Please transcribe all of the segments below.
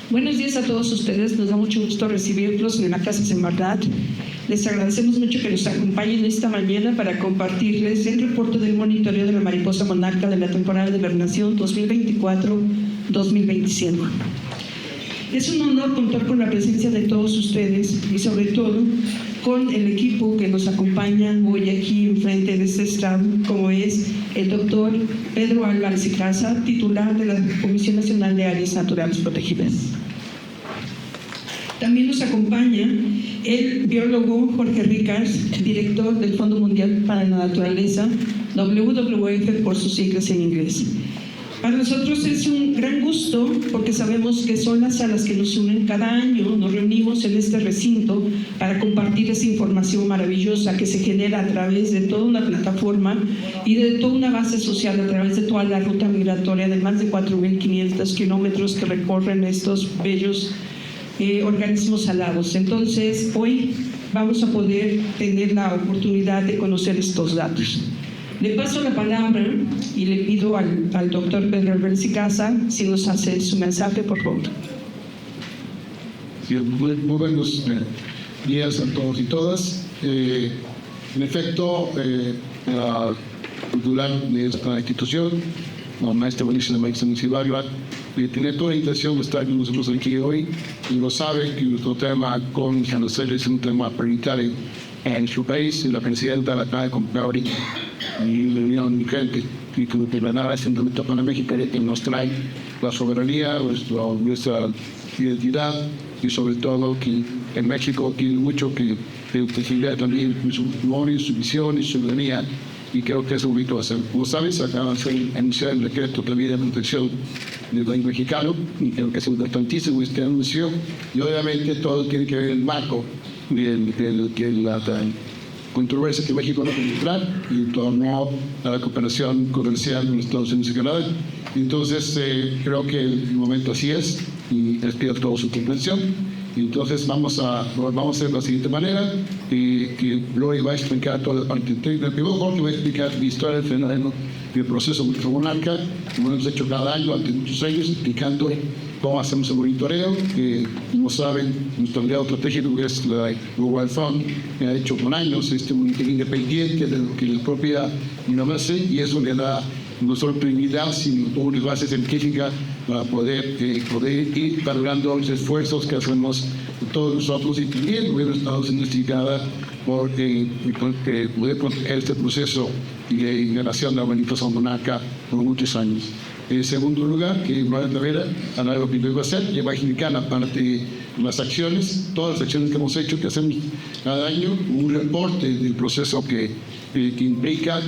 Buenos días a todos ustedes, nos da mucho gusto recibirlos en la Casa Semarnat. Les agradecemos mucho que nos acompañen esta mañana para compartirles el reporte del monitoreo de la mariposa monarca de la temporada de hibernación 2024-2025. Es un honor contar con la presencia de todos ustedes y sobre todo con el equipo que nos acompaña hoy aquí enfrente de este estrado, como es el doctor Pedro Álvarez y Casa, titular de la Comisión Nacional de Áreas Naturales Protegidas. También nos acompaña el biólogo Jorge Ricars, director del Fondo Mundial para la Naturaleza, WWF por sus siglas en inglés. Para nosotros es un gran gusto porque sabemos que son las salas que nos unen cada año. Nos reunimos en este recinto para compartir esa información maravillosa que se genera a través de toda una plataforma y de toda una base social, a través de toda la ruta migratoria de más de 4.500 kilómetros que recorren estos bellos organismos alados. Entonces, hoy vamos a poder tener la oportunidad de conocer estos datos. Le paso la palabra y le pido al doctor Pedro Álvarez y Casa si nos hace su mensaje, por favor. Sí, muy buenos días a todos y todas. En efecto, la cultural de esta institución, la maestra Benicio de Maestro Municipal, tiene toda la intención de estar con nosotros aquí hoy y lo sabe que nuestro tema con Janocer es un tema prioritario en su país. La presidenta la acaba de comprar ahorita y la Unión Dominicana que gobernaba haciendo un para México que nos trae la soberanía, nuestra identidad y sobre todo que en México tiene mucho que posibilidad también su memoria, su visión y su soberanía. Y creo que es un bonito hacer. Como sabes, acaba de anunciar el decreto también de protección del país mexicano, y creo que es importantísimo este anuncio. Y obviamente todo tiene que ver el marco de la controversia que México no puede entrar y en torno a la cooperación comercial con Estados Unidos y Canadá. Entonces, creo que el momento así es y les pido toda su comprensión. Entonces vamos a hacer de la siguiente manera, que Lori va a explicar toda la parte técnica. Primero Jorge va a explicar la historia del fenómeno del proceso monarca, como hemos hecho cada año durante muchos años, explicando cómo hacemos el monitoreo. Como saben, nuestro aliado estratégico es la Global Fund, que ha hecho con años este monitoreo independiente de lo que la propia INAM hace, y eso le da no solo prioridad, sino una base científica para poder ir valorando los esfuerzos que hacemos todos nosotros y también el gobierno de Estados Unidos por poder proteger este proceso de generación de la manifestación monarca por muchos años. En segundo lugar, que Brian Rivera, lo que va a hacer, que va a explicar la parte de las acciones, todas las acciones que hemos hecho, que hacemos cada año, un reporte del proceso que implica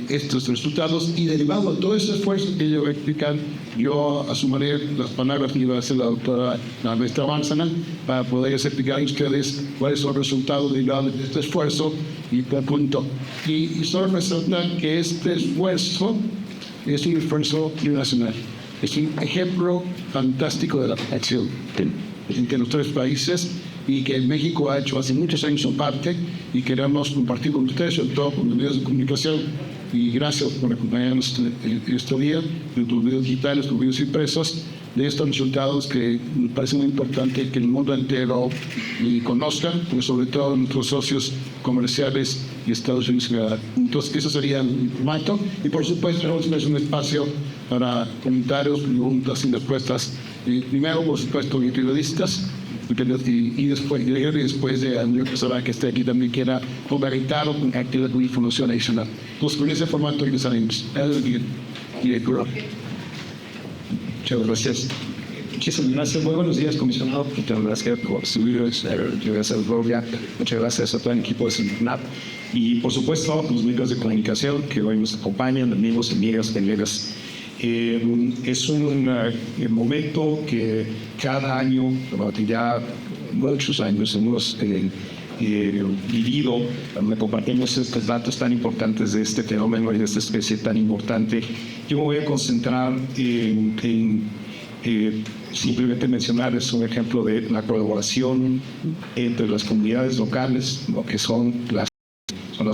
estos resultados, y derivado de todo ese esfuerzo que ella va a explicar, yo asumiré las palabras que iba a hacer la doctora maestra Bárcena para poder explicar a ustedes cuáles son los resultados derivados de este esfuerzo y qué punto. Y solo resaltar que este esfuerzo es un esfuerzo internacional. Es un ejemplo fantástico de la acción entre los tres países y que México ha hecho hace muchos años su parte y queremos compartir con ustedes, sobre todo con los medios de comunicación. Y gracias por acompañarnos este día, de los medios digitales, los medios impresos, de estos resultados que me parece muy importante que el mundo entero conozca, pues sobre todo nuestros socios comerciales y Estados Unidos. Entonces, eso sería el formato. Y por supuesto, es un espacio para comentarios, preguntas y respuestas. Primero, por supuesto, periodistas. Y después de Andrés Casará, que esté aquí, también quiera comentar o activar tu información adicional. Entonces, con ese formato empezaremos. Muchas gracias. Muchísimas gracias. Muy buenos días, comisionado. Muchas gracias por subir. Gracias, Gloria. Muchas gracias a todo el equipo de Semarnat. Y, por supuesto, los medios de comunicación que hoy nos acompañan, amigos, amigas, colegas. Es un momento que cada año, ya muchos años, hemos vivido, donde compartimos estos datos tan importantes de este fenómeno y de esta especie tan importante. Yo me voy a concentrar en simplemente mencionarles un ejemplo de la colaboración entre las comunidades locales, lo que son las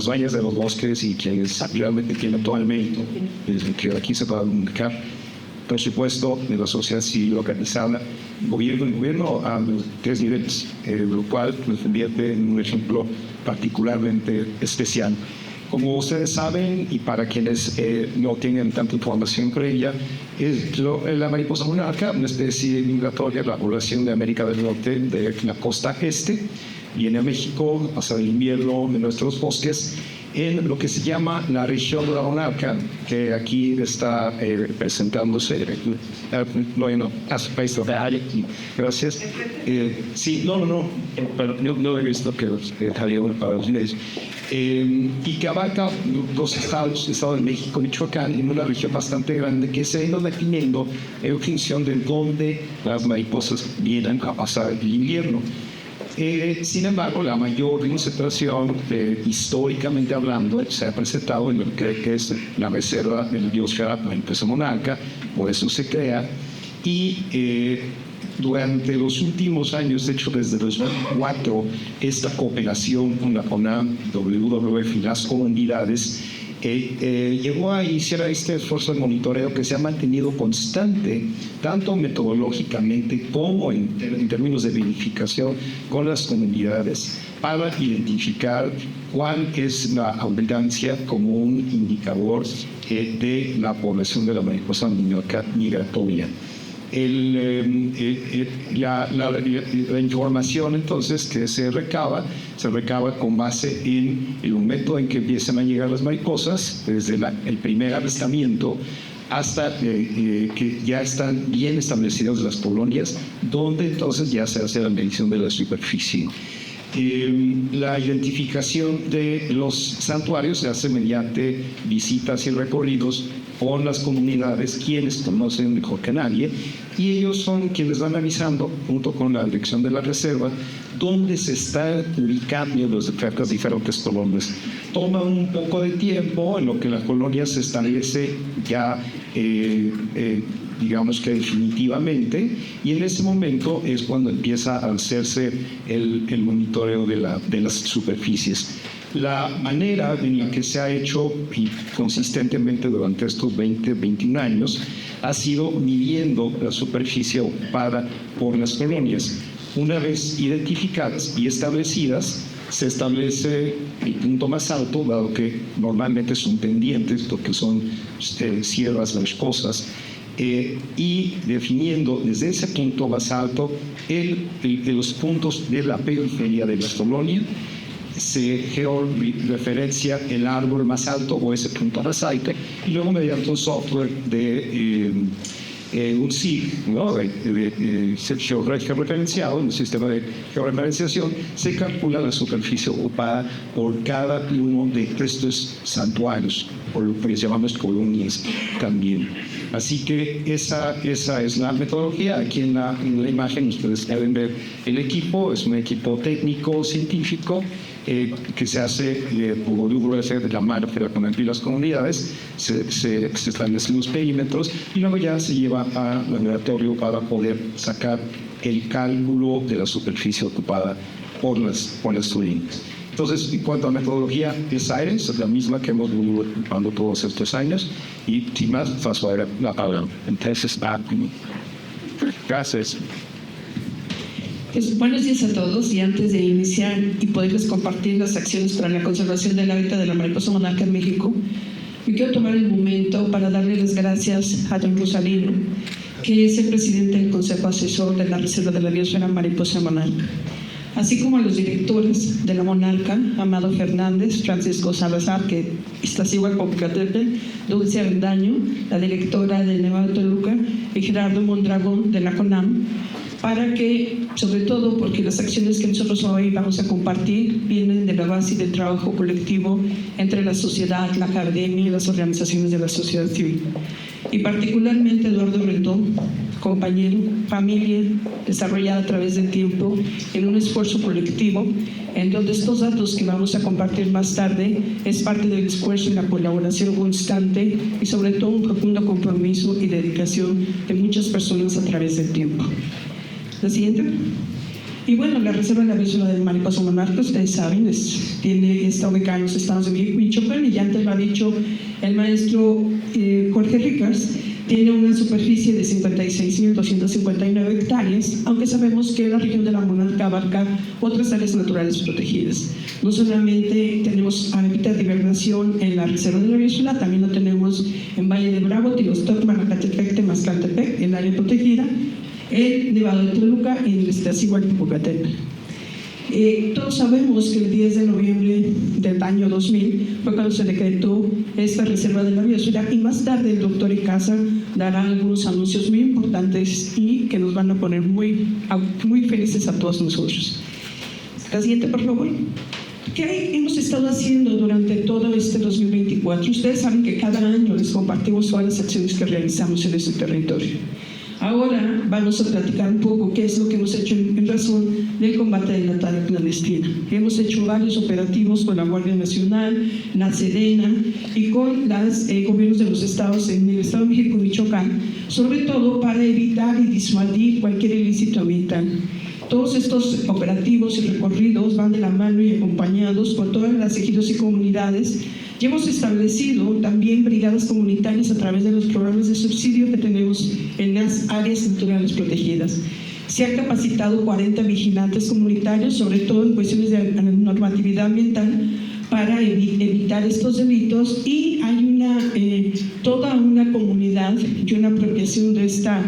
dueñas de los bosques y quienes realmente tienen todo el mérito, desde que aquí se va a comunicar, presupuesto de la sociedad civil organizada, gobierno a los 3 niveles, lo cual nos convierte en un ejemplo particularmente especial. Como ustedes saben, y para quienes no tengan tanta información previa, la mariposa monarca, una especie migratoria de la población de América del Norte, de la costa este, viene a México, pasa el invierno en nuestros bosques, en lo que se llama la región de la monarca, que aquí está presentándose. Bueno, gracias. Sí, pero no he visto que había una para los leyes. Y que abarca 2 estados, el estado de México y Michoacán, en una región bastante grande que se ha ido definiendo en función de dónde las mariposas vienen a pasar el invierno. Sin embargo, la mayor concentración, históricamente hablando, se ha presentado en lo que es la reserva del biosfera mariposa monarca, por eso se crea, y durante los últimos años, de hecho desde 2004, esta cooperación con la CONAM, WWF y las comunidades llegó a iniciar este esfuerzo de monitoreo que se ha mantenido constante, tanto metodológicamente como en términos de verificación con las comunidades, para identificar cuál es la abundancia como un indicador de la población de la mariposa monarca migratoria. La información entonces que se recaba con base en el momento en que empiezan a llegar las mariposas, desde el primer avistamiento hasta que ya están bien establecidas las colonias, donde entonces ya se hace la medición de la superficie. La identificación de los santuarios se hace mediante visitas y recorridos con las comunidades, quienes conocen mejor que nadie, y ellos son quienes van avisando, junto con la dirección de la reserva, dónde se están ubicando las diferentes colonias. Toma un poco de tiempo en lo que la colonia se establece ya, digamos que definitivamente, y en ese momento es cuando empieza a hacerse el monitoreo de las superficies. La manera en la que se ha hecho consistentemente durante estos 21 años ha sido midiendo la superficie ocupada por las colonias. Una vez identificadas y establecidas, se establece el punto más alto, dado que normalmente son pendientes, porque son sierras boscosas, y definiendo desde ese punto más alto los puntos de la periferia de la colonia. Se georreferencia el árbol más alto o ese punto más alto, y luego mediante un software de un SIG, ¿no? georreferenciado, un sistema de georreferenciación, se calcula la superficie ocupada por cada uno de estos santuarios, por lo que llamamos colonias también. Así que esa es la metodología. Aquí en la imagen ustedes pueden ver el equipo, es un equipo técnico, científico, que se hace por WWF de la mano con las comunidades, se establecen los perímetros y luego ya se lleva al laboratorio para poder sacar el cálculo de la superficie ocupada por las colonias. Entonces, en cuanto a metodología, esa es la misma que hemos venido ocupando todos estos años, y sin más, paso a la palabra. Entonces, gracias. Pues, buenos días a todos, y antes de iniciar y poderles compartir las acciones para la conservación del hábitat de la mariposa monarca en México, yo quiero tomar el momento para darle las gracias a don Rosalino, que es el presidente del Consejo Asesor de la Reserva de la Biosfera Mariposa Monarca, así como a los directores de la Monarca, Amado Fernández, Francisco Salazar, que está igual con Popocatépetl, Dulce Avendaño, la directora del Nevado de Toluca, y Gerardo Mondragón de la CONAM, para que, sobre todo porque las acciones que nosotros hoy vamos a compartir vienen de la base del trabajo colectivo entre la sociedad, la academia y las organizaciones de la sociedad civil. Y particularmente Eduardo Rendón, compañero, familia, desarrollada a través del tiempo en un esfuerzo colectivo, en donde estos datos que vamos a compartir más tarde es parte del esfuerzo y la colaboración constante y sobre todo un profundo compromiso y dedicación de muchas personas a través del tiempo. La siguiente. Y bueno, la Reserva de la Biosfera de Mariposa Monarca, ustedes saben, está ubicada en los estados de Michoacán, y ya antes lo ha dicho el maestro Jorge Ricas, tiene una superficie de 56.259 hectáreas, aunque sabemos que la región de la Monarca abarca otras áreas naturales protegidas. No solamente tenemos hábitat de hibernación en la reserva de la Biosfera, también lo tenemos en Valle de Bravo, Tilostoc, Manacatepec, Temascaltepec, en área protegida, el Nevado de Toluca y el Iztaccíhuatl, Popocatépetl. Todos sabemos que el 10 de noviembre del año 2000 fue cuando se decretó esta reserva de la biosfera, y más tarde el doctor Icaza dará algunos anuncios muy importantes y que nos van a poner muy felices a todos nosotros. La siguiente, por favor. ¿Qué hemos estado haciendo durante todo este 2024? Ustedes saben que cada año les compartimos todas las acciones que realizamos en este territorio. Ahora vamos a platicar un poco qué es lo que hemos hecho en razón del combate de la tala clandestina. Hemos hecho varios operativos con la Guardia Nacional, la Sedena y con los gobiernos de los estados, en el Estado de México y Michoacán, sobre todo para evitar y disuadir cualquier ilícito ambiental. Todos estos operativos y recorridos van de la mano y acompañados por todas las ejidos y comunidades. Y hemos establecido también brigadas comunitarias a través de los programas de subsidio que tenemos en las áreas naturales protegidas. Se han capacitado 40 vigilantes comunitarios, sobre todo en cuestiones de normatividad ambiental, para evitar estos delitos, y hay toda una comunidad y una apropiación de estas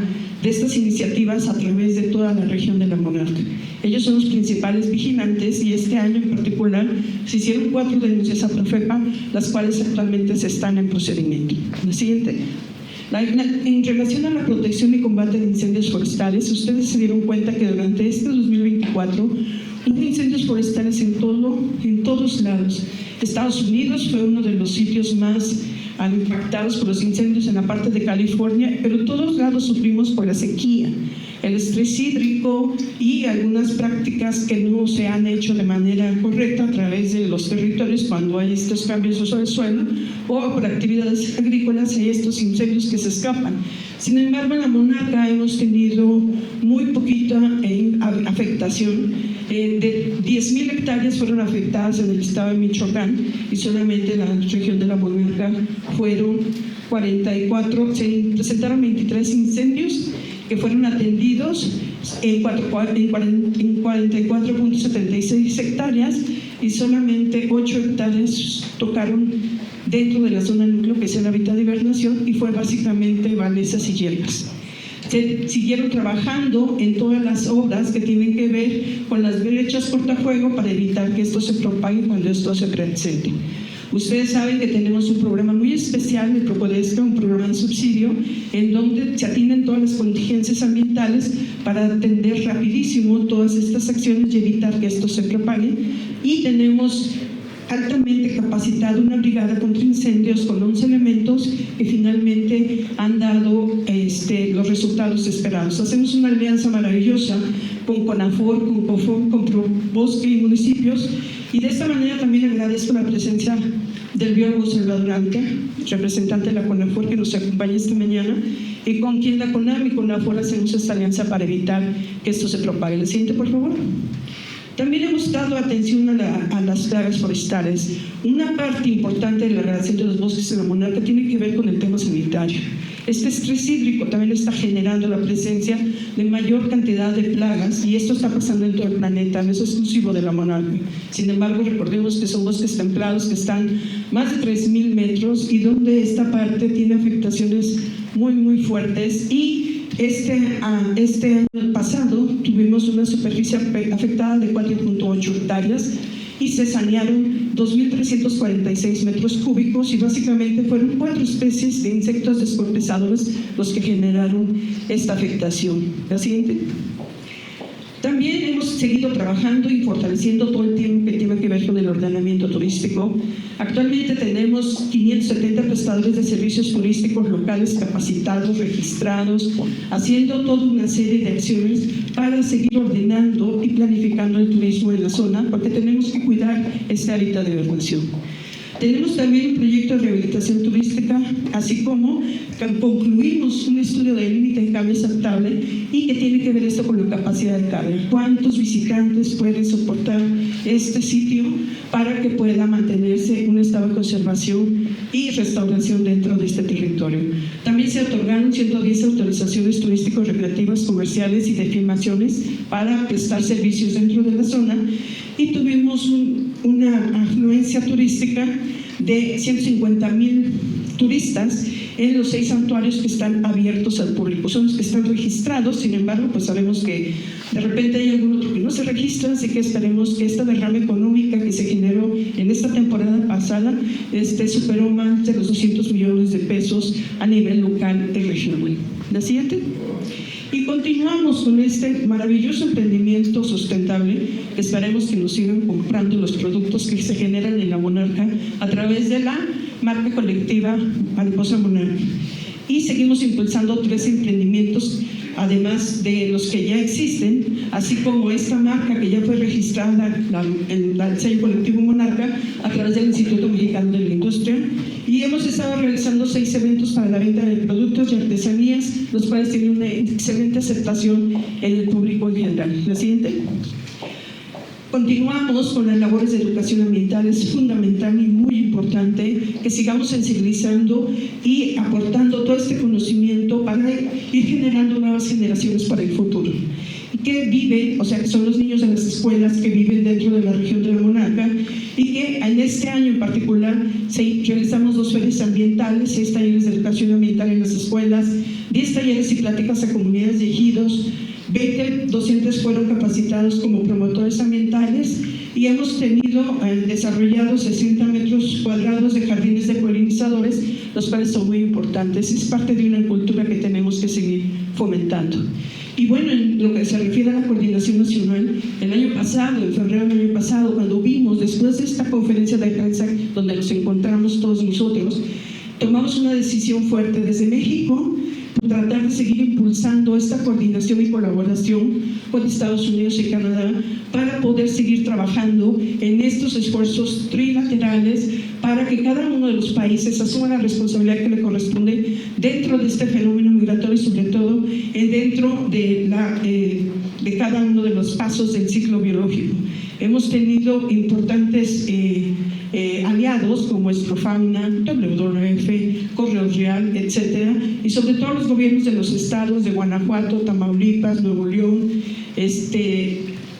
iniciativas a través de toda la región de la Monarca. Ellos son los principales vigilantes, y este año en particular se hicieron 4 denuncias a Profepa, las cuales actualmente se están en procedimiento. La siguiente. En relación a la protección y combate de incendios forestales, ustedes se dieron cuenta que durante este 2024 hubo incendios forestales en todos lados. Estados Unidos fue uno de los sitios más impactados por los incendios en la parte de California, pero todos lados sufrimos por la sequía, el estrés hídrico y algunas prácticas que no se han hecho de manera correcta a través de los territorios cuando hay estos cambios de uso del suelo, o por actividades agrícolas y estos incendios que se escapan. Sin embargo, en la Monarca hemos tenido muy poquita afectación. De 10.000 hectáreas fueron afectadas en el estado de Michoacán, y solamente en la región de la Monarca fueron 44, se presentaron 23 incendios que fueron atendidos en 44.76 hectáreas, y solamente 8 hectáreas tocaron dentro de la zona núcleo, que es el hábitat de hibernación, y fue básicamente malezas y hierbas. Se siguieron trabajando en todas las obras que tienen que ver con las brechas cortafuego para evitar que esto se propague cuando esto se presente. Ustedes saben que tenemos un programa muy especial, el Procodesca, un programa de subsidio, en donde se atienden todas las contingencias ambientales para atender rapidísimo todas estas acciones y evitar que esto se propague. Y tenemos altamente capacitada una brigada contra incendios con 11 elementos que finalmente han dado los resultados esperados. Hacemos una alianza maravillosa con CONAFOR, con COFOR, con ProBosque y municipios, y de esta manera también agradezco la presencia del biólogo Salvador Anca, representante de la CONAFOR, que nos acompaña esta mañana, y con quien la CONAM y CONAFOR hacemos esta alianza para evitar que esto se propague. El siguiente, por favor. También hemos dado atención a las plagas forestales. Una parte importante de la relación de los bosques en la Monarca tiene que ver con el tema sanitario. Este estrés hídrico también está generando la presencia de mayor cantidad de plagas, y esto está pasando en todo el planeta, no es exclusivo de la Monarca. Sin embargo, recordemos que son bosques templados que están más de 3.000 metros, y donde esta parte tiene afectaciones muy fuertes. Y este año pasado tuvimos una superficie afectada de 4.8 hectáreas y se sanearon 2.346 metros cúbicos, y básicamente fueron 4 especies de insectos descortezadores los que generaron esta afectación. La siguiente. También hemos seguido trabajando y fortaleciendo todo el tiempo que tiene que ver con el ordenamiento turístico. Actualmente tenemos 570 prestadores de servicios turísticos locales capacitados, registrados, haciendo toda una serie de acciones para seguir ordenando y planificando el turismo en la zona, porque tenemos que cuidar este hábitat de hibernación. Tenemos también un proyecto de rehabilitación turística, así como concluimos un estudio de límite de cambio aceptable, y que tiene que ver esto con la capacidad de carga. ¿Cuántos visitantes pueden soportar este sitio para que pueda mantenerse un estado de conservación y restauración dentro de este territorio. También se otorgaron 110 autorizaciones turísticos, recreativas, comerciales y de filmaciones para prestar servicios dentro de la zona, y tuvimos una afluencia turística de 150,000 turistas en los 6 santuarios que están abiertos al público. Son los que están registrados, sin embargo, pues sabemos que de repente hay algún otro que no se registra, así que esperemos que esta derrama económica que se generó en esta temporada pasada superó más de los 200 millones de pesos a nivel local y regional. La siguiente. Y continuamos con este maravilloso emprendimiento sustentable, que esperemos que nos sigan comprando los productos que se generan en la Monarca a través de la marca colectiva Mariposa Monarca. Y seguimos impulsando 3 emprendimientos, además de los que ya existen, así como esta marca que ya fue registrada en el sello colectivo Monarca a través del Instituto Mexicano de la Industria. Y hemos estado realizando 6 eventos para la venta de productos y artesanías, los cuales tienen una excelente aceptación en el público en general. La siguiente. Continuamos con las labores de educación ambiental. Es fundamental y muy importante que sigamos sensibilizando y aportando todo este conocimiento para ir generando nuevas generaciones para el futuro. Que viven, o sea, que son los niños de las escuelas que viven dentro de la región de la Monarca, y que en este año en particular realizamos 2 ferias ambientales, 6 talleres de educación ambiental en las escuelas, 10 talleres y pláticas a comunidades de ejidos, 20 docentes fueron capacitados como promotores ambientales, y hemos tenido desarrollados 60 metros cuadrados de jardines de polinizadores, los cuales son muy importantes. Es parte de una cultura que tenemos que seguir fomentando. Y bueno, en lo que se refiere a la coordinación nacional, el año pasado, en febrero del año pasado, cuando vimos, después de esta conferencia de prensa donde nos encontramos todos nosotros, tomamos una decisión fuerte desde México, tratar de seguir impulsando esta coordinación y colaboración con Estados Unidos y Canadá para poder seguir trabajando en estos esfuerzos trilaterales para que cada uno de los países asuma la responsabilidad que le corresponde dentro de este fenómeno migratorio y sobre todo dentro de cada uno de los pasos del ciclo biológico. Hemos tenido importantes aliados como es Profauna, WWF, Correo Real, etcétera, y sobre todo los gobiernos de los estados de Guanajuato, Tamaulipas, Nuevo León,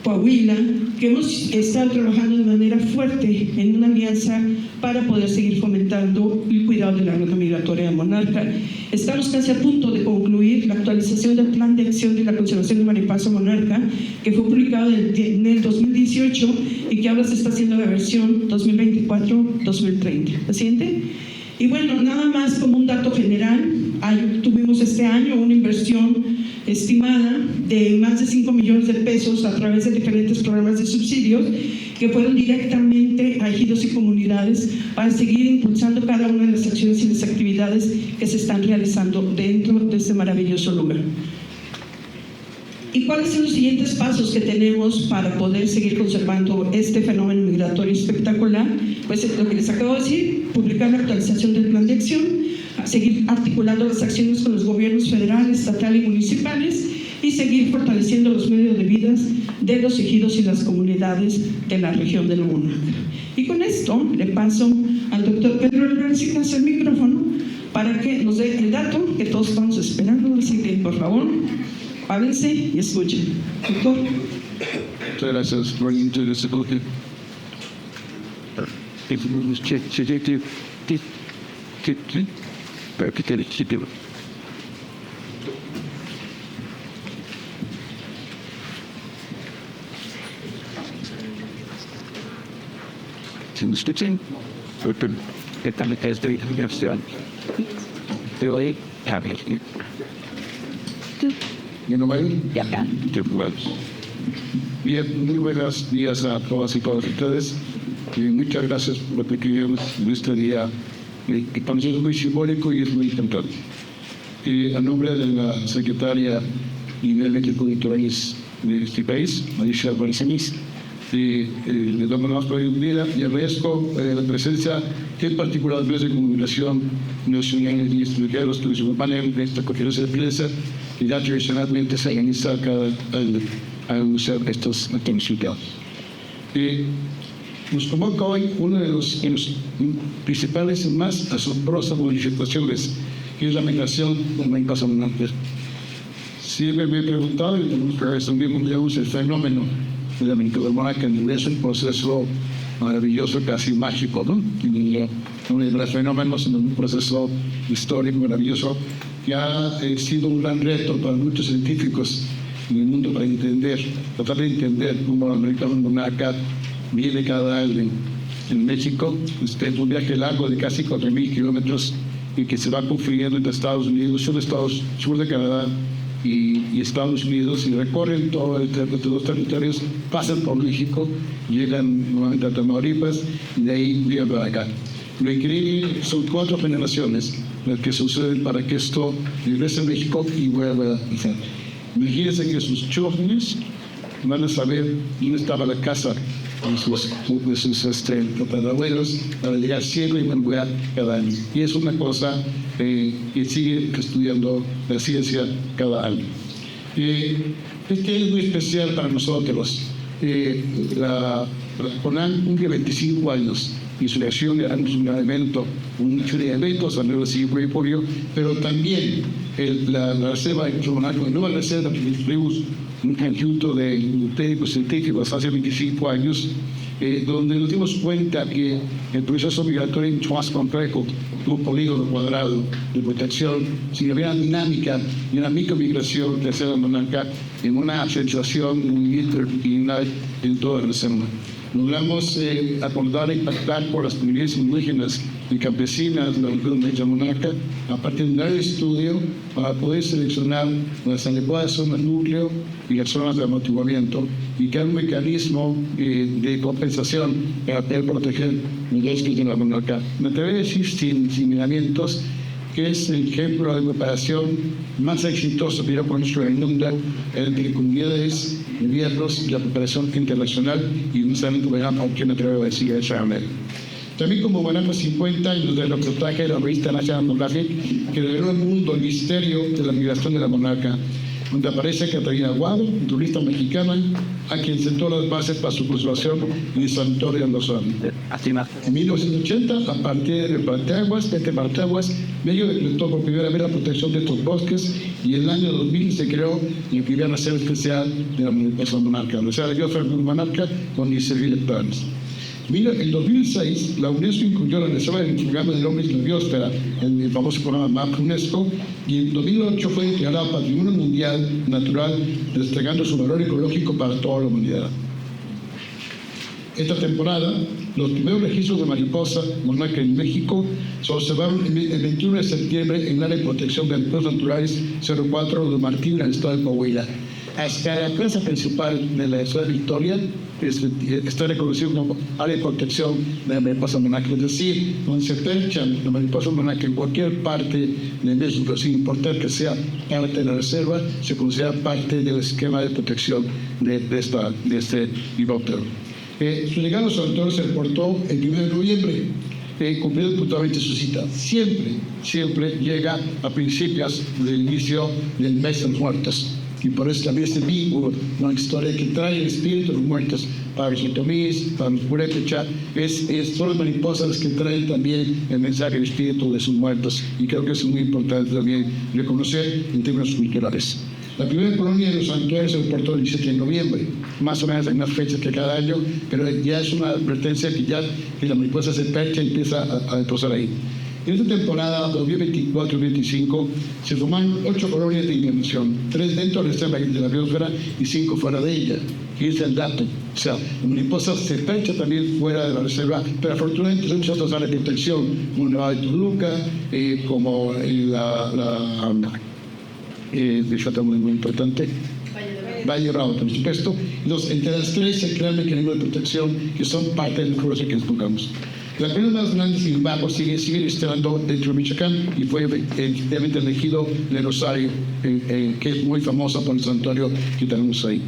Coahuila, que hemos estado trabajando de manera fuerte en una alianza para poder seguir fomentando el cuidado de la ruta migratoria de Monarca. Estamos casi a punto de concluir la actualización del Plan de Acción de la Conservación de Mariposa Monarca, que fue publicado en el 2018 y que ahora se está haciendo la versión 2024-2030. ¿La siguiente? Y bueno, nada más como un dato general, tuvimos este año una inversión estimada de más de 5 millones de pesos a través de diferentes programas de subsidios que fueron directamente a ejidos y comunidades para seguir impulsando cada una de las acciones y las actividades que se están realizando dentro de este maravilloso lugar. ¿Y cuáles son los siguientes pasos que tenemos para poder seguir conservando este fenómeno migratorio espectacular? Pues lo que les acabo de decir, publicar la actualización del plan de acción, seguir articulando las acciones con los gobiernos federal, estatal y municipales, y seguir fortaleciendo los medios de vida de los ejidos y las comunidades de la región de la Monarca. Y con esto le paso al doctor Pedro Lorenzicas el micrófono para que nos dé el dato que todos estamos esperando. Así que, por favor, párense y escuchen. Doctor. Muchas gracias por introducir. Stitching, open, get them as they have done. Really happy. ¿Mi nombre? Yeah. Bien, muy buenos días a todas y todos ustedes. Y muchas gracias por lo que queremos nuestro día. Para nosotros es muy simbólico y es muy importante. A nombre de la secretaria Inés Culturales de este país, Marisha Barcenis, le damos más por vida y agradezco la presencia en particular de la comunicación nacional y extranjeros que nos acompañan en esta conferencia de prensa y ya tradicionalmente se organiza al usar estos actividades. Nos convoca hoy una de las principales y más asombrosas modificaciones, que es la migración del Mariposa Monarca. Siempre me he preguntado, y tenemos que resumir el fenómeno de la Mariposa Monarca en inglés, un proceso maravilloso, casi mágico, ¿no? Uno de los fenómenos en un proceso histórico maravilloso que ha sido un gran reto para muchos científicos en el mundo para tratar de entender cómo la Mariposa Monarca viene cada año en México. Es un viaje largo de casi 4.000 kilómetros y que se va confluyendo entre Estados Unidos, sur de Canadá y Estados Unidos, y recorren todo los territorios, pasan por México, llegan nuevamente a Tamaulipas y de ahí vienen para acá. Lo increíble son 4 generaciones las que suceden para que esto regrese a México y vuelva a hacer. Imagínense que sus jóvenes van a saber dónde estaba la casa de sus tatarabuelos para llegar siempre y volver cada año. Y es una cosa que sigue estudiando la ciencia cada año. Este es muy especial para nosotros. La CONAN cumple 25 años y su reacción era un evento, un hecho de eventos a nivel civil, pero también la reserva de la nueva reserva que construimos un conjunto de técnicos científicos hace 25 años, donde nos dimos cuenta que el proceso migratorio es mucho más complejo que un polígono cuadrado de protección, si había una dinámica y una micromigración de la monarca en una sensación de movimiento vertiginal en toda la reserva. Logramos acordar e impactar por las comunidades indígenas y campesinas de la región de Monarca a partir de un gran estudio para poder seleccionar las adecuadas zonas núcleo y las zonas de amortiguamiento y crear un mecanismo de compensación para poder proteger los bosques de la Monarca. Me atrevo a decir sin miramientos que es el ejemplo de preparación más exitoso que yo conozco en el mundo entre comunidades, gobiernos y la preparación internacional, y no solamente aunque me atrevo a decir esa manera. También como ganamos 50 años del reportaje de la revista National Geographic que reveló al mundo el misterio de la migración de la monarca, donde aparece Catalina Aguado, turista mexicana, a quien sentó las bases para su conservación en el santuario de Andosán. En 1980, a partir de Parteaguas, México decretó por primera vez la protección de estos bosques, y en el año 2000 se creó el primer reserva especial de la Mariposa Monarca, la reserva de Biosfera Monarca con 16.000 hectáreas. En 2006, la UNESCO incluyó la reserva en el programa del hombre y la biosfera, en el famoso programa MAP UNESCO, y en 2008 fue declarada Patrimonio Mundial Natural, destacando su valor ecológico para toda la humanidad. Esta temporada, los primeros registros de mariposa monarca en México se observaron el 21 de septiembre en el área de protección de recursos naturales 04 de Martín, en el estado de Coahuila. Hasta la plaza principal de la ciudad de Victoria está reconocido como área de protección de la mariposa monarca, es decir, donde se perchan la mariposa monarca en cualquier parte de México, sin importar que sea parte de la reserva, se considera parte del esquema de protección de este helicóptero. Su llegada a San Antonio se reportó el 1 de noviembre, cumpliendo puntualmente su cita. Siempre llega a principios del inicio del mes de los muertos. Y por eso también este vínculo, una historia que trae el espíritu de los muertos para los otomís, para los purépecha, son las mariposas las que traen también el mensaje del espíritu de sus muertos. Y creo que es muy importante también reconocer en términos culturales. La primera colonia de los santuarios se reportó el 17 de noviembre, más o menos en unas fechas que cada año, pero ya es una advertencia que la mariposa se percha y empieza a posar ahí. En esta temporada 2024-2025 se forman 8 colonias de inmigración, 3 dentro de la biosfera y 5 fuera de ella. Y es el dato. O sea, la mariposa se percha también fuera de la reserva, pero afortunadamente son muchas otras áreas de protección, como el Nevado de Toluca, como muy importante, Valle de Bravo, por supuesto. Entre las 3 se crean mecanismos de protección que son parte del curso que explicamos. La pena más grande, sin embargo, sigue estando dentro de Michoacán y fue efectivamente elegido el Rosario, que es muy famoso por el santuario que tenemos ahí.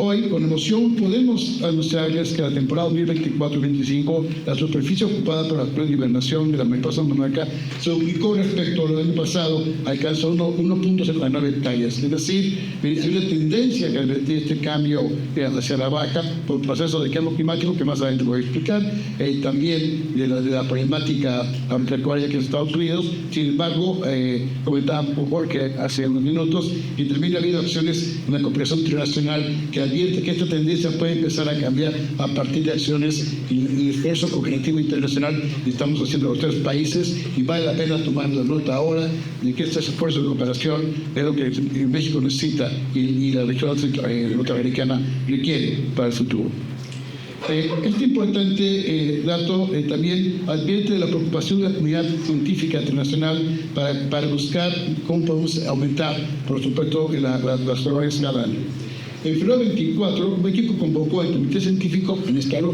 Hoy, con emoción, podemos anunciarles que la temporada 2024-25, la superficie ocupada por la actual hibernación de la mariposa monarca se duplicó respecto al año pasado, alcanzó 1.79 hectáreas. Es decir, hay una tendencia de este cambio hacia la baja por el proceso de cambio climático que más adelante voy a explicar, también de la problemática agropecuaria que en Estados Unidos. Sin embargo, comentaba Jorge hace unos minutos que también ha habido acciones en la cooperación internacional que advierte que esta tendencia puede empezar a cambiar a partir de acciones y esfuerzo cognitivo internacional que estamos haciendo los 3 países, y vale la pena tomar la nota ahora de que este esfuerzo de cooperación es lo que México necesita y la región norteamericana requiere para el futuro. Este importante dato también advierte de la preocupación de la comunidad científica internacional para buscar cómo podemos aumentar, por supuesto, las flores cada año. En febrero 24, México convocó al Comité Científico en escala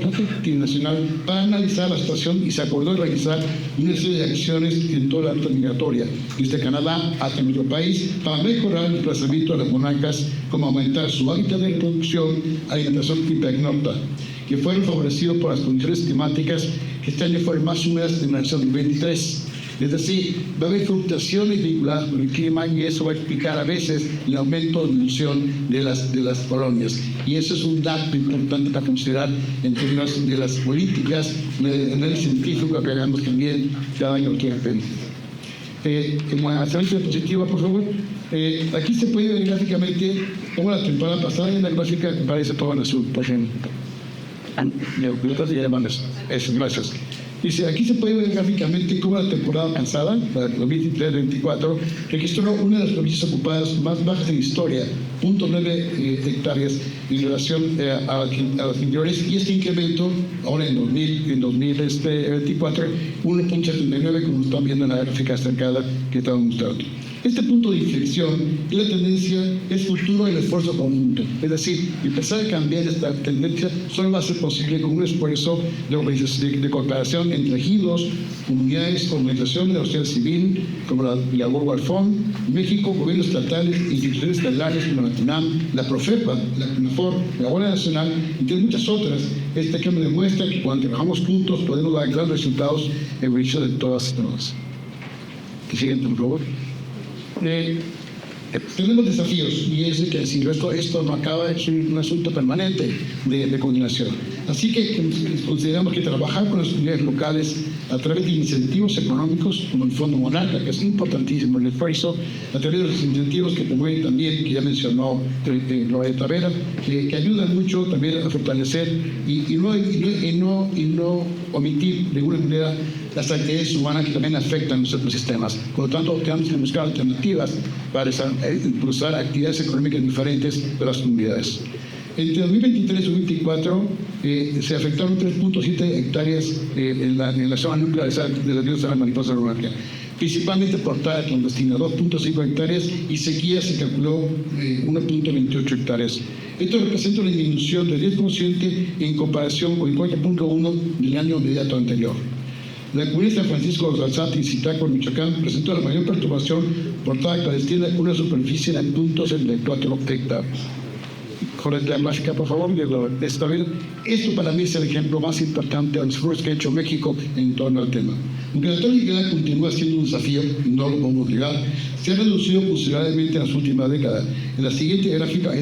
internacional para analizar la situación y se acordó realizar una serie de acciones en toda la ruta migratoria, desde Canadá hasta nuestro país, para mejorar el desplazamiento de las monarcas, como aumentar su hábitat de reproducción, alimentación y pernocta, que fueron favorecidos por las condiciones climáticas que este año fueron más húmedas de la nación 23. Es decir, va a haber fluctuaciones vinculadas con el clima y eso va a explicar a veces el aumento o disminución de las colonias. Y eso es un dato importante para considerar en términos de las políticas, de análisis científico que hagamos también cada año que viene. Como avance positiva, por favor. Aquí se puede ver gráficamente cómo la temporada pasada en la gráfica que parece todo en azul, por ejemplo. Gracias. Dice, aquí se puede ver gráficamente cómo la temporada pasada, la 2023-24, registró una de las provincias ocupadas más bajas en la historia, 0.9 hectáreas en relación a las anteriores, y este incremento ahora en 2024, 1.79, como están viendo en la gráfica acercada que estamos mostrando. Este punto de inflexión y la tendencia es futuro del esfuerzo conjunto. Es decir, empezar a cambiar esta tendencia solo va a ser posible con un esfuerzo de cooperación entre ejidos, comunidades, organizaciones de la sociedad civil, como la World Fund, México, gobiernos estatales, instituciones federales como la CUNAM, la Profepa, la CUNAFOR, la Guardia Nacional, entre muchas otras. Este ejemplo demuestra que cuando trabajamos juntos podemos dar grandes resultados en beneficio de todas y todos. Siguiente, por favor. Tenemos desafíos y es que si esto no acaba, es un asunto permanente de coordinación. Así que consideramos que trabajar con las comunidades locales a través de incentivos económicos como el Fondo Monarca, que es importantísimo el esfuerzo, a través de los incentivos que promueven también, que ya mencionó Lorena Tavera, que ayudan mucho también a fortalecer y no omitir de alguna manera las actividades humanas que también afectan nuestros ecosistemas. Por lo tanto, tenemos que buscar alternativas para impulsar actividades económicas diferentes de las comunidades. Entre 2023 y 2024 se afectaron 3.7 hectáreas en la zona nuclear de la diosa de la mariposa monarca, principalmente por tala clandestina, 2.5 hectáreas, y sequía se calculó 1.28 hectáreas. Esto representa una disminución del 10% en comparación con el 4.1 del año inmediato anterior. La comunidad de San Francisco de Alzate y Zitácuaro, Michoacán, presentó la mayor perturbación por tala clandestina con una superficie de 0.74 hectáreas. Con la gráfica, por favor, de esta vez. Esto para mí es el ejemplo más importante de los esfuerzos que ha hecho México en torno al tema. Aunque la actualidad continúa siendo un desafío, y no lo podemos negar, se ha reducido considerablemente en las últimas décadas. En la siguiente gráfica,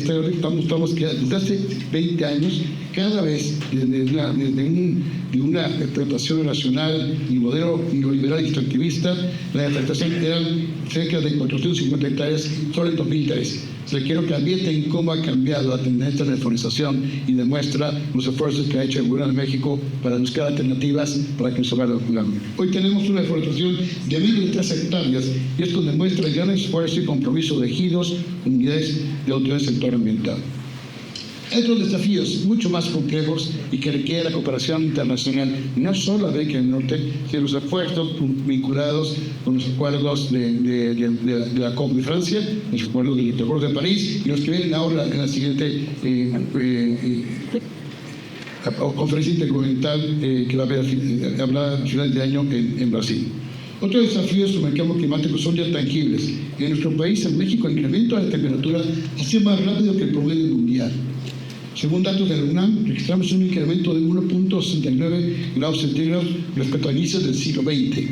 mostramos que desde hace 20 años, cada vez de una explotación nacional y modelo neoliberal y extractivista, la explotación eran cerca de 450 hectáreas solo en 2003. Quiero que advierten cómo ha cambiado la tendencia de deforestación y demuestra los esfuerzos que ha hecho el gobierno de México para buscar alternativas para que se vaya logrando. Hoy tenemos una deforestación de menos de 3 hectáreas y esto demuestra el gran esfuerzo y compromiso de ejidos, unidades de autoridad del sector ambiental. Hay otros desafíos mucho más complejos y que requieren la cooperación internacional, no solo de América del Norte, sino los esfuerzos vinculados con los acuerdos de la COP de Francia, los acuerdos de París y los que vienen ahora en la siguiente conferencia intergubernamental que va a haber a final de año en Brasil. Otros desafíos sobre el cambio climático son ya tangibles. En nuestro país, en México, el incremento de la temperatura ha sido más rápido que el promedio mundial. Según datos de la UNAM, registramos un incremento de 1.69 grados centígrados respecto a inicios del siglo XX.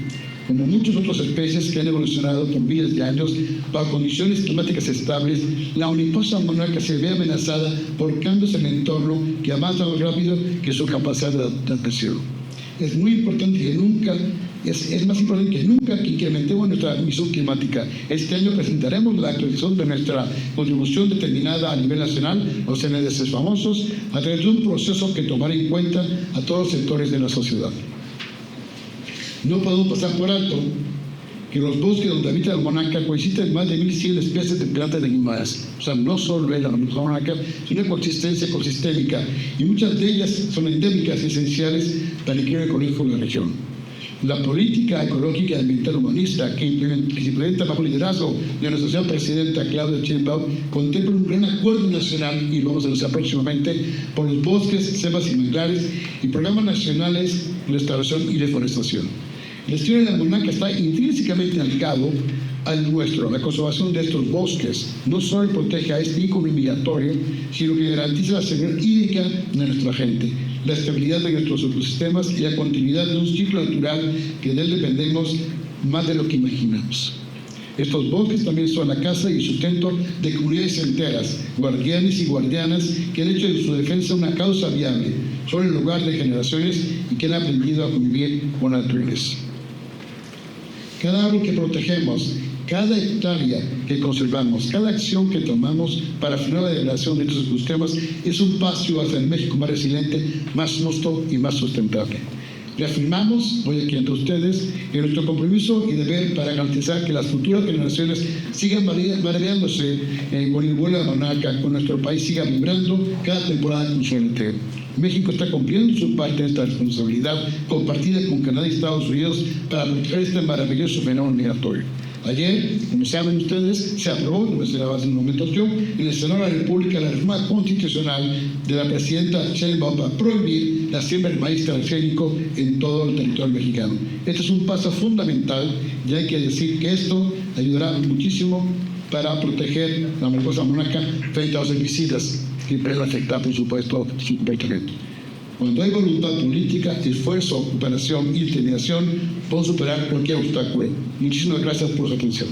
Como muchas otras especies que han evolucionado por miles de años bajo condiciones climáticas estables, la mariposa monarca se ve amenazada por cambios en el entorno que avanzan más rápido que su capacidad de adaptación. Es muy importante que nunca, es más importante que nunca que incrementemos nuestra misión climática. Este año presentaremos la actualización de nuestra contribución determinada a nivel nacional, los NDCs famosos, a través de un proceso que tomará en cuenta a todos los sectores de la sociedad. No podemos pasar por alto que los bosques donde habita la monarca coexisten más de 1.100 especies de plantas y animales. O sea, no solo es la monarca, sino una coexistencia ecosistémica, y muchas de ellas son endémicas y esenciales para el equilibrio ecológico de la región. La política ecológica y ambiental humanista que se implementa bajo el liderazgo de nuestra señora presidenta Claudia Sheinbaum contempla un gran acuerdo nacional, y lo vamos a anunciar próximamente, por los bosques, selvas y manglares, y programas nacionales de restauración y deforestación. El estilo de la monarca está intrínsecamente ligado al nuestro. La conservación de estos bosques no solo protege a este ícono migratorio, sino que garantiza la seguridad hídrica de nuestra gente, la estabilidad de nuestros ecosistemas y la continuidad de un ciclo natural que de él dependemos más de lo que imaginamos. Estos bosques también son la casa y sustento de comunidades enteras, guardianes y guardianas que han hecho de su defensa una causa viable, son el lugar de generaciones y que han aprendido a convivir con la naturaleza. Cada árbol que protegemos, cada hectárea que conservamos, cada acción que tomamos para frenar la degradación de estos ecosistemas es un paso hacia el México más resiliente, más justo y más sustentable. Reafirmamos, hoy aquí ante ustedes, en nuestro compromiso y deber para garantizar que las futuras generaciones sigan maravillándose con el vuelo de la monarca, con nuestro país siga vibrando cada temporada con su entero. México está cumpliendo su parte de esta responsabilidad compartida con Canadá y Estados Unidos para proteger este maravilloso fenómeno migratorio. Ayer, como saben ustedes, se aprobó, como se hace un momento yo, en el Senado de la República la reforma constitucional de la presidenta Sheinbaum para prohibir la siembra del maíz transgénico en todo el territorio mexicano. Este es un paso fundamental y hay que decir que esto ayudará muchísimo para proteger la mariposa monarca frente a los herbicidas que pueden afectar, por supuesto, su comportamiento. Cuando hay voluntad política, esfuerzo, cooperación y determinación, podemos superar cualquier obstáculo. Muchísimas gracias por su atención.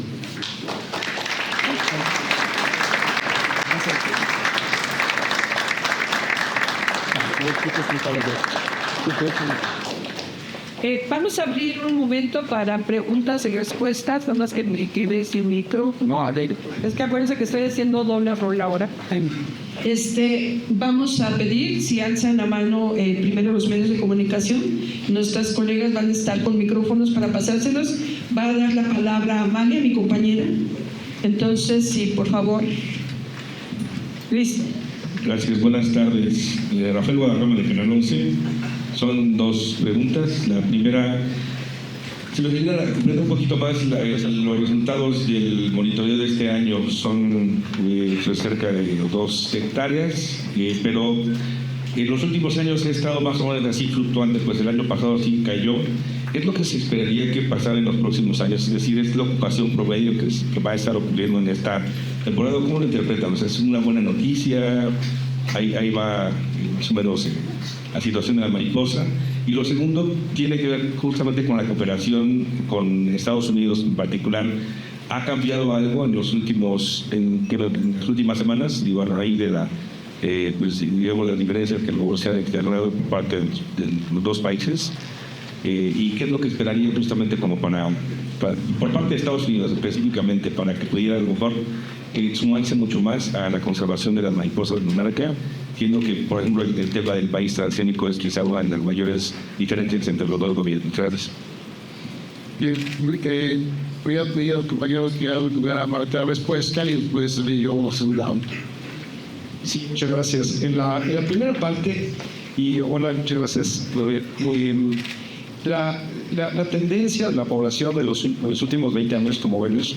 Vamos a abrir un momento para preguntas y respuestas, son las que me quedé sin micro. No, Es que acuérdense que estoy haciendo doble rol ahora. Vamos a pedir si alzan la mano primero los medios de comunicación. Nuestras colegas van a estar con micrófonos para pasárselos. Va a dar la palabra a Amalia, mi compañera. Entonces, sí, por favor. Listo. Gracias, buenas tardes. Rafael Guadarrama de Canal 11. Son dos preguntas. La primera, si me ayudan a comprender un poquito más los resultados del monitoreo de este año. Son cerca de 2 hectáreas, pero en los últimos años he estado más o menos así fluctuante, pues el año pasado sí cayó. ¿Qué es lo que se esperaría que pasara en los próximos años? Es decir, ¿es la ocupación promedio que va a estar ocurriendo en esta temporada? ¿Cómo lo interpretamos? ¿Es una buena noticia? Ahí va más o menos la situación de la mariposa. Y lo segundo tiene que ver justamente con la cooperación con Estados Unidos en particular. ¿Ha cambiado algo en las últimas semanas? Digo, a raíz de digamos, las diferencias que luego se han externado por parte de los dos países. ¿Y qué es lo que esperaría justamente como por parte de Estados Unidos específicamente para que pudiera a lo mejor sumarse mucho más a la conservación de las mariposas monarca, siendo que, por ejemplo, el tema del país transgénico es quizá una de las mayores diferencias entre los dos gobiernos? Gracias. Bien, voy a pedir a los compañeros que hagan la respuesta y después yo se Sí, muchas gracias. En la primera parte, y hola, muchas gracias. La tendencia de la población de los últimos 20 años, como vemos,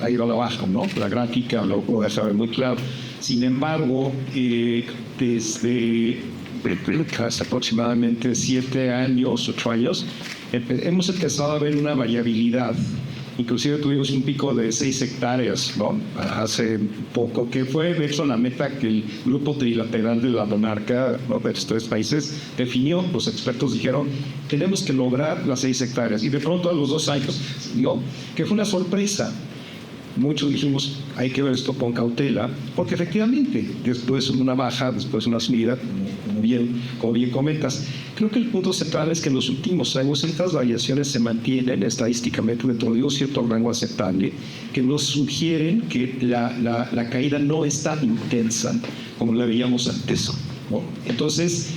ha ido a la baja, ¿no? La gráfica lo puede saber muy claro. Sin embargo, desde hace aproximadamente 7 años, 8 años, hemos empezado a ver una variabilidad inclusive tuvimos un pico de 6 hectáreas, ¿no? Hace poco, que fue de hecho la meta que el grupo trilateral de la monarca, ¿no?, de estos 3 países definió. Los expertos dijeron, tenemos que lograr las 6 hectáreas, y de pronto a los 2 años, ¿no?, que fue una sorpresa. Muchos dijimos, hay que ver esto con cautela, porque efectivamente, después de una baja, después de una subida, como bien comentas, creo que el punto central es que en los últimos años estas variaciones se mantienen estadísticamente dentro de un cierto rango aceptable, que nos sugieren que la caída no es tan intensa como la veíamos antes, ¿no? Entonces,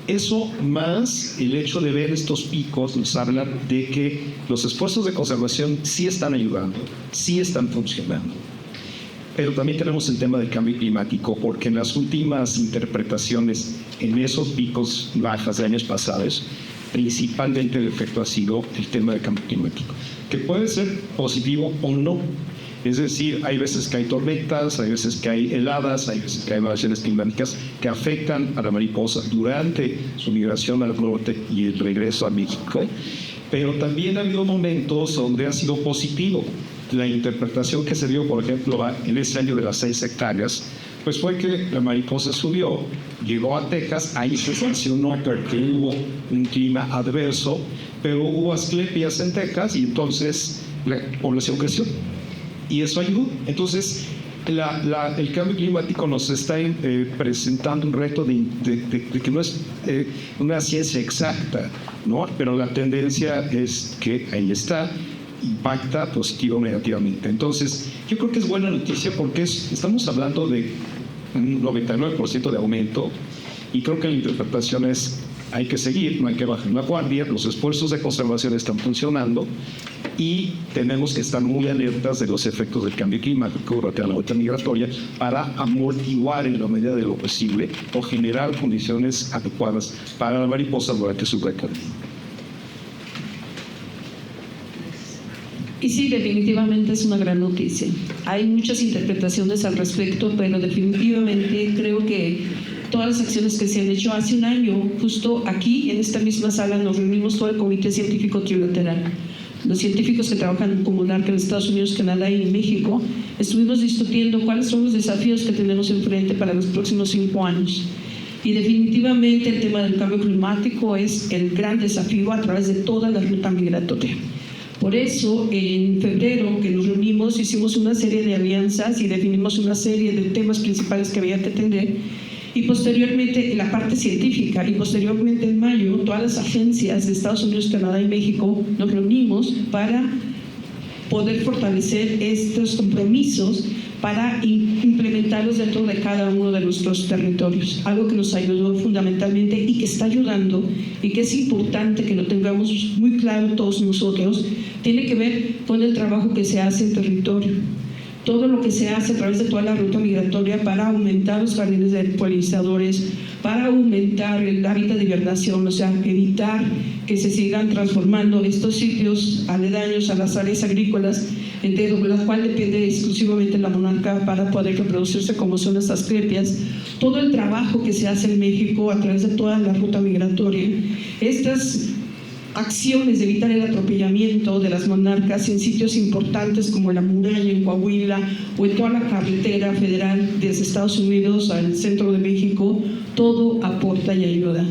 eso más el hecho de ver estos picos nos habla de que los esfuerzos de conservación sí están ayudando, sí están funcionando. Pero también tenemos el tema del cambio climático, porque en las últimas interpretaciones en esos picos bajas de años pasados, principalmente el efecto ha sido el tema del cambio climático, que puede ser positivo o no. Es decir, hay veces que hay tormentas, hay veces que hay heladas, hay veces que hay variaciones climáticas que afectan a la mariposa durante su migración al norte y el regreso a México. Pero también ha habido momentos donde ha sido positivo. La interpretación que se dio, por ejemplo, en ese año de las 6 hectáreas, pues fue que la mariposa subió, llegó a Texas, ahí se sancionó que hubo un clima adverso, pero hubo asclepias en Texas y entonces la población creció. Y eso ayudó. Entonces, el cambio climático nos está presentando un reto de que no es una ciencia exacta, ¿no? Pero la tendencia es que ahí está, impacta positivo o negativamente. Entonces, yo creo que es buena noticia porque estamos hablando de un 99% de aumento, y creo que la interpretación es: hay que seguir, no hay que bajar la guardia, los esfuerzos de conservación están funcionando y tenemos que estar muy alertas de los efectos del cambio climático durante la vuelta migratoria para amortiguar en la medida de lo posible o generar condiciones adecuadas para la mariposa durante su recorrido. Y sí, definitivamente es una gran noticia. Hay muchas interpretaciones al respecto, pero definitivamente creo que todas las acciones que se han hecho hace un año, justo aquí en esta misma sala nos reunimos todo el Comité Científico Trilateral. Los científicos que trabajan como monarca en Estados Unidos, Canadá y México, estuvimos discutiendo cuáles son los desafíos que tenemos enfrente para los próximos 5 años. Y definitivamente el tema del cambio climático es el gran desafío a través de toda la ruta migratoria. Por eso, en febrero que nos reunimos, hicimos una serie de alianzas y definimos una serie de temas principales que había que atender. Y posteriormente, la parte científica, y posteriormente en mayo, todas las agencias de Estados Unidos, Canadá y México nos reunimos para poder fortalecer estos compromisos para implementarlos dentro de cada uno de nuestros territorios. Algo que nos ayudó fundamentalmente y que está ayudando y que es importante que lo tengamos muy claro todos nosotros, tiene que ver con el trabajo que se hace en territorio. Todo lo que se hace a través de toda la ruta migratoria para aumentar los jardines de polinizadores, para aumentar el hábitat de hibernación, o sea, evitar que se sigan transformando estos sitios aledaños a las áreas agrícolas, de las cuales depende exclusivamente la monarca para poder reproducirse, como son las asclepias. Todo el trabajo que se hace en México a través de toda la ruta migratoria, estas acciones de evitar el atropellamiento de las monarcas en sitios importantes como la muralla en Coahuila o en toda la carretera federal desde Estados Unidos al centro de México, todo aporta y ayuda.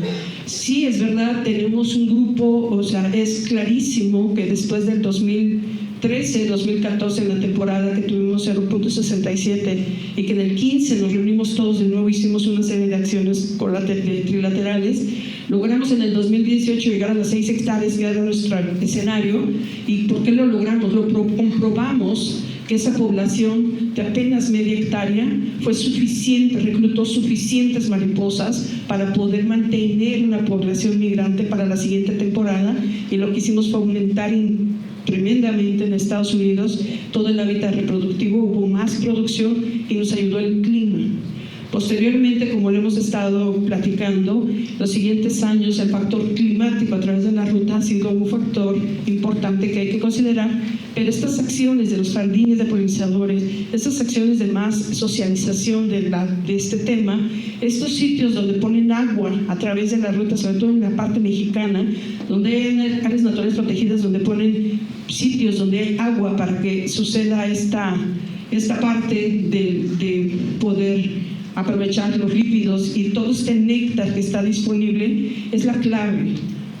Sí, es verdad, tenemos un grupo, o sea, es clarísimo que después del 2013, 2014, en la temporada que tuvimos 0.67 y que en el 15 nos reunimos todos de nuevo, hicimos una serie de acciones trilaterales. Logramos en el 2018 llegar a las 6 hectáreas, que era nuestro escenario. ¿Y por qué lo logramos? Lo comprobamos que esa población de apenas media hectárea fue suficiente, reclutó suficientes mariposas para poder mantener una población migrante para la siguiente temporada, y lo que hicimos fue aumentar tremendamente en Estados Unidos todo el hábitat reproductivo, hubo más producción y nos ayudó el clima. Posteriormente, como lo hemos estado platicando, los siguientes años el factor climático a través de la ruta ha sido un factor importante que hay que considerar, pero estas acciones de los jardines de polinizadores, estas acciones de más socialización de este tema, estos sitios donde ponen agua a través de la ruta, sobre todo en la parte mexicana, donde hay áreas naturales protegidas donde ponen sitios donde hay agua para que suceda esta parte de poder aprovechar los lípidos y todo este néctar que está disponible es la clave.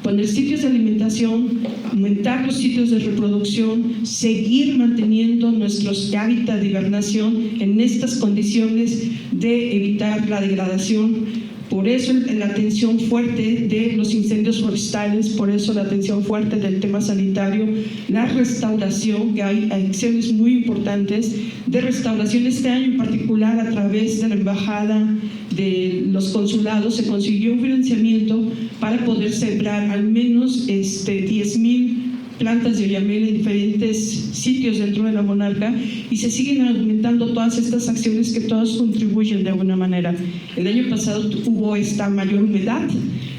Poner sitios de alimentación, aumentar los sitios de reproducción, seguir manteniendo nuestros hábitats de hibernación en estas condiciones de evitar la degradación. Por eso la atención fuerte de los incendios forestales, por eso la atención fuerte del tema sanitario, la restauración, que hay acciones muy importantes de restauración. Este año en particular, a través de la embajada, de los consulados, se consiguió un financiamiento para poder sembrar al menos 10,000 plantas de oyamel en diferentes sitios dentro de la Monarca, y se siguen aumentando todas estas acciones que todas contribuyen de alguna manera. El año pasado hubo esta mayor humedad,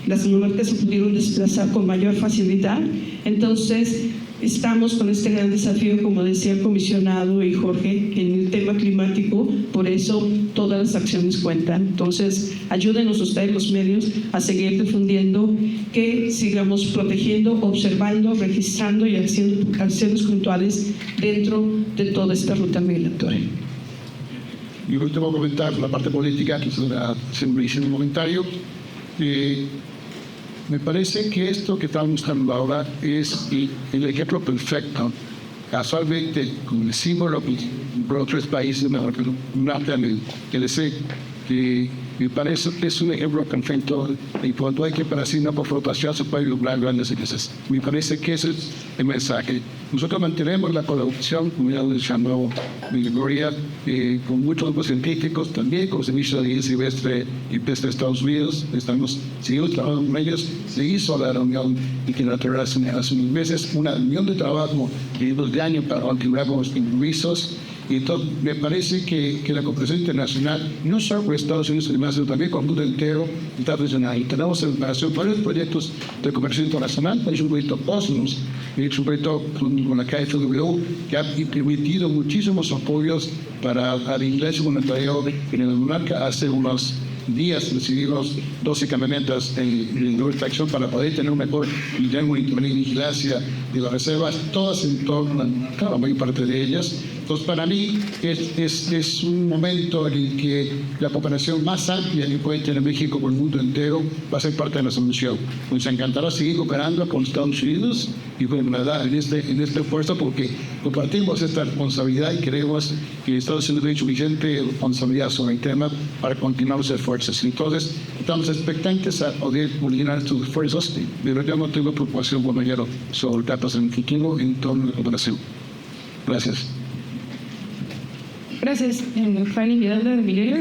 las monarcas se pudieron desplazar con mayor facilidad, entonces estamos con este gran desafío, como decía el comisionado y Jorge, en el tema climático, por eso todas las acciones cuentan. Entonces, ayúdenos ustedes, los medios, a seguir difundiendo, que sigamos protegiendo, observando, registrando y haciendo acciones puntuales dentro de toda esta ruta migratoria. Y último comentar la parte política, que siempre hice un comentario. Me parece que esto que estamos buscando ahora es el ejemplo perfecto. Casualmente, como el símbolo por otros países mejor que me parece que es un ejemplo perfecto y cuando hay que para hacer una confrontación se puede lograr grandes cosas. Me parece que ese es el mensaje. Nosotros mantenemos la colaboración, como ya lo llamó Gloria, con muchos grupos científicos, también con el Servicio de Vida Silvestre y Pesca de Estados Unidos. Seguimos trabajando con ellos. Se hizo la reunión hace unos meses, una reunión de trabajo de año para continuar con los compromisos. Y entonces me parece que la cooperación internacional, no solo con Estados Unidos, sino también con el mundo entero, está funcionando. Y tenemos en preparación varios proyectos de cooperación internacional. Hay un proyecto Cosmos, es un proyecto con la KfW, que ha permitido muchísimos apoyos para la iglesia voluntariado en la Monarca. Hace unos días recibimos 12 camionetas en nuestra acción para poder tener un mejor vigilancia de las reservas, todas en torno a la mayor parte de ellas. Entonces, para mí es un momento en el que la cooperación más amplia que puede tener México con el mundo entero va a ser parte de la solución. Nos encantará seguir cooperando con Estados Unidos y con Canadá en este esfuerzo, porque compartimos esta responsabilidad y creemos que Estados Unidos tiene suficiente responsabilidad sobre el tema para continuar los esfuerzos. Entonces, estamos expectantes a poder coordinar estos esfuerzos, pero yo no tengo preocupación por mayor sobre datos en el futuro en torno a la cooperación. Gracias. Gracias, Fanny Miranda de Milenio.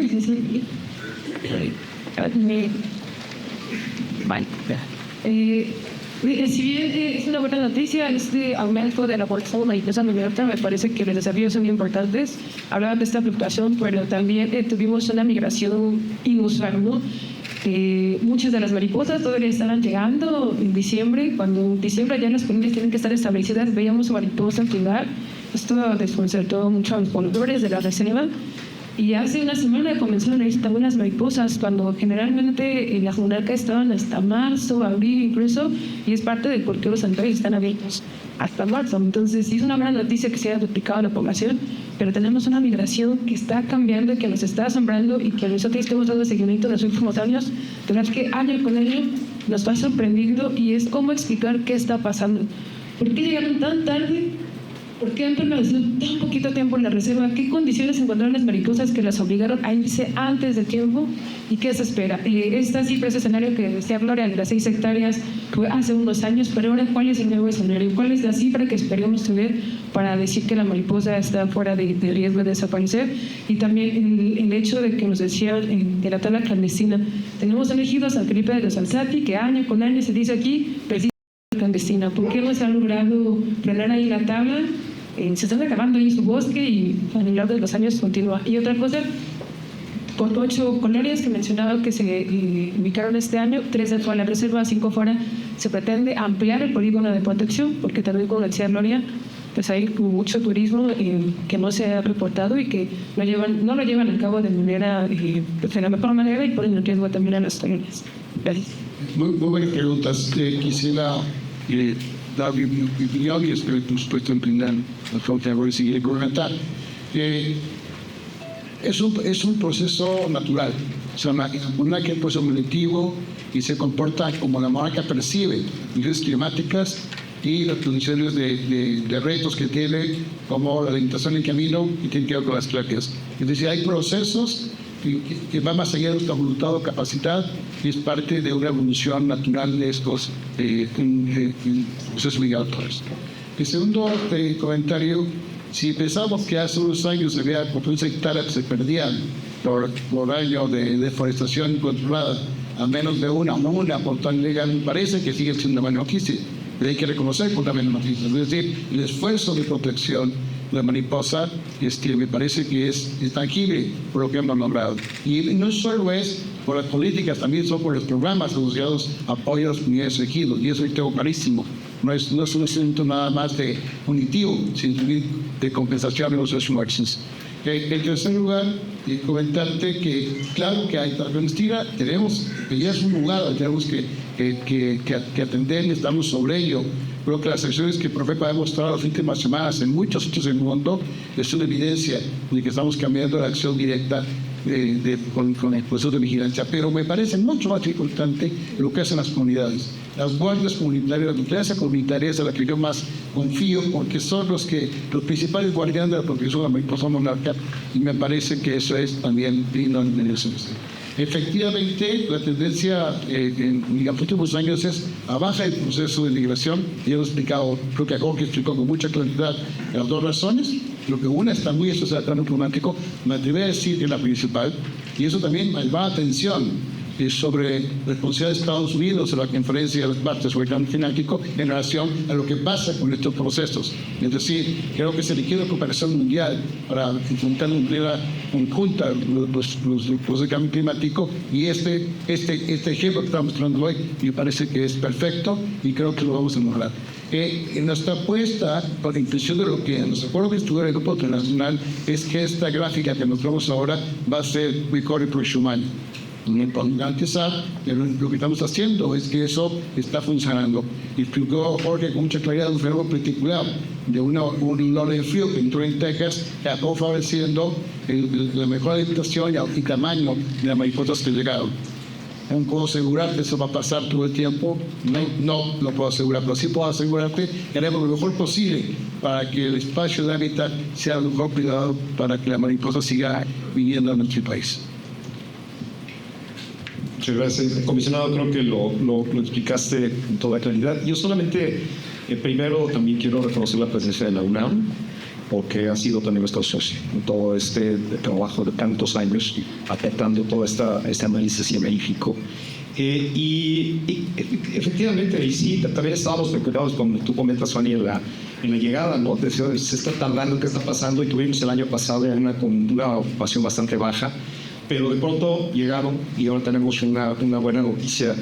Si bien es una buena noticia, este aumento de la población de la empresa migrante, me parece que los desafíos son importantes. Hablaban de esta fluctuación, pero también tuvimos una migración inusual, ¿no? Muchas de las mariposas todavía estaban llegando en diciembre. Cuando en diciembre ya las colonias tienen que estar establecidas, veíamos mariposas llegar. Esto desconcertó mucho a los pobladores de la reserva. Y hace una semana comenzaron a ir algunas mariposas, cuando generalmente las monarcas estaban hasta marzo, abril incluso, y es parte del por qué los santuarios están abiertos hasta marzo. Entonces, sí es una buena noticia que se haya duplicado la población, pero tenemos una migración que está cambiando y que nos está asombrando, y que nosotros que hemos dado seguimiento en los últimos años, de verdad que año con año nos va sorprendiendo, y es cómo explicar qué está pasando. ¿Por qué llegaron tan tarde? ¿Por qué han permanecido tan poquito tiempo en la reserva? ¿Qué condiciones encontraron las mariposas que las obligaron a irse antes de tiempo? ¿Y qué se espera? Esta cifra, ese escenario que decía Gloria, de las 6 hectáreas, fue hace unos años, pero ahora, ¿cuál es el nuevo escenario? ¿Cuál es la cifra que esperamos tener para decir que la mariposa está fuera de riesgo de desaparecer? Y también el hecho de que nos decían de la tabla clandestina. Tenemos elegido a San Felipe de los Alzati, que año con año se dice aquí, clandestina. ¿Por qué no se ha logrado frenar ahí la tabla? Se están acabando ahí su bosque y a lo largo de los años continúa. Y otra cosa, con 8 colonias que mencionaba que se ubicaron este año, 3 dentro de la reserva, 5 fuera, se pretende ampliar el polígono de protección, porque también, como decía Gloria, pues hay mucho turismo que no se ha reportado y que no lo llevan a cabo de manera, de la mejor manera, y ponen en riesgo también a las colonias. Gracias. Muy buenas preguntas. Quisiera dar mi opinión y espero, por supuesto, emprender la frontera y gubernamental. Es un proceso natural. O sea, una que es un proceso colectivo y se comporta como la monarquía percibe crisis climáticas y las condiciones de retos que tiene, como la limitación del camino y tiene que ver con las plagas. Es decir, hay procesos que van más allá de nuestra voluntad o capacidad y es parte de una evolución natural de estos procesos migratorios. El segundo comentario, si pensamos que hace unos años había 14 hectáreas que se perdían por año de deforestación incontrolada, a menos de una por tan legal, parece que sigue siendo una noticia. Pero hay que reconocer por también noticia. Es decir, el esfuerzo de protección de la mariposa me parece que es tangible por lo que hemos logrado. Y no solo es por las políticas, también son por los programas asociados a apoyo a las comunidades elegidas. Y eso lo tengo clarísimo. No es un asunto nada más de punitivo, sino de compensación de los esfuerzos. En tercer lugar, comentarte que, claro que hay Palestina, tenemos, que ya es un lugar, tenemos que atender y estamos sobre ello. Creo que las acciones que el Profepa ha demostrado las últimas semanas en muchos sitios del mundo es una evidencia de que estamos cambiando la acción directa con el proceso de vigilancia. Pero me parece mucho más importante lo que hacen las comunidades. Las guardias comunitarias, la vigilancia comunitaria es a la que yo más confío porque son los principales guardianes de la protección de la mariposa monarca y me parece que eso es también digno en el sentido. Efectivamente, la tendencia en los últimos años es a baja el proceso de migración. Ya lo he explicado, creo que Jorge explicó con mucha claridad las dos razones. Lo que una está muy asociada al cambio climático, me atrevo a decir que es la principal, y eso también va a atención sobre responsabilidad de Estados Unidos en la conferencia de las partes sobre el cambio climático en relación a lo que pasa con estos procesos. Es decir, creo que se requiere cooperación mundial para enfrentar de manera conjunta los procesos de cambio climático y este ejemplo que estamos mostrando hoy me parece que es perfecto y creo que lo vamos a lograr. En nuestra apuesta, por la intención de lo que en los acuerdos de estudio del Grupo Internacional, es que esta gráfica que mostramos ahora va a ser mejor el próximo año. Pero lo que estamos haciendo es que eso está funcionando. Y explicó Jorge con mucha claridad un fenómeno particular de un ola de frío que entró en Texas, que acabó favoreciendo la mejor adaptación y tamaño de las mariposas que llegaron. ¿Cómo puedo asegurar que eso va a pasar todo el tiempo? No lo puedo asegurar, pero sí puedo asegurarte que haremos lo mejor posible para que el espacio de hábitat sea lo mejor cuidado para que la mariposa siga viviendo en nuestro país. Muchas gracias, comisionado. Creo que lo explicaste con toda claridad. Yo solamente, primero, también quiero reconocer la presencia de la UNAM, porque ha sido también nuestro socio en todo este trabajo de tantos años, aportando todo este análisis científico. Y efectivamente, y sí, también estábamos preocupados, como tú comentas, Fanny, en la llegada, ¿no? Se está tardando, ¿qué está pasando? Y tuvimos el año pasado con una ocupación bastante baja, pero de pronto llegaron y ahora tenemos una buena noticia.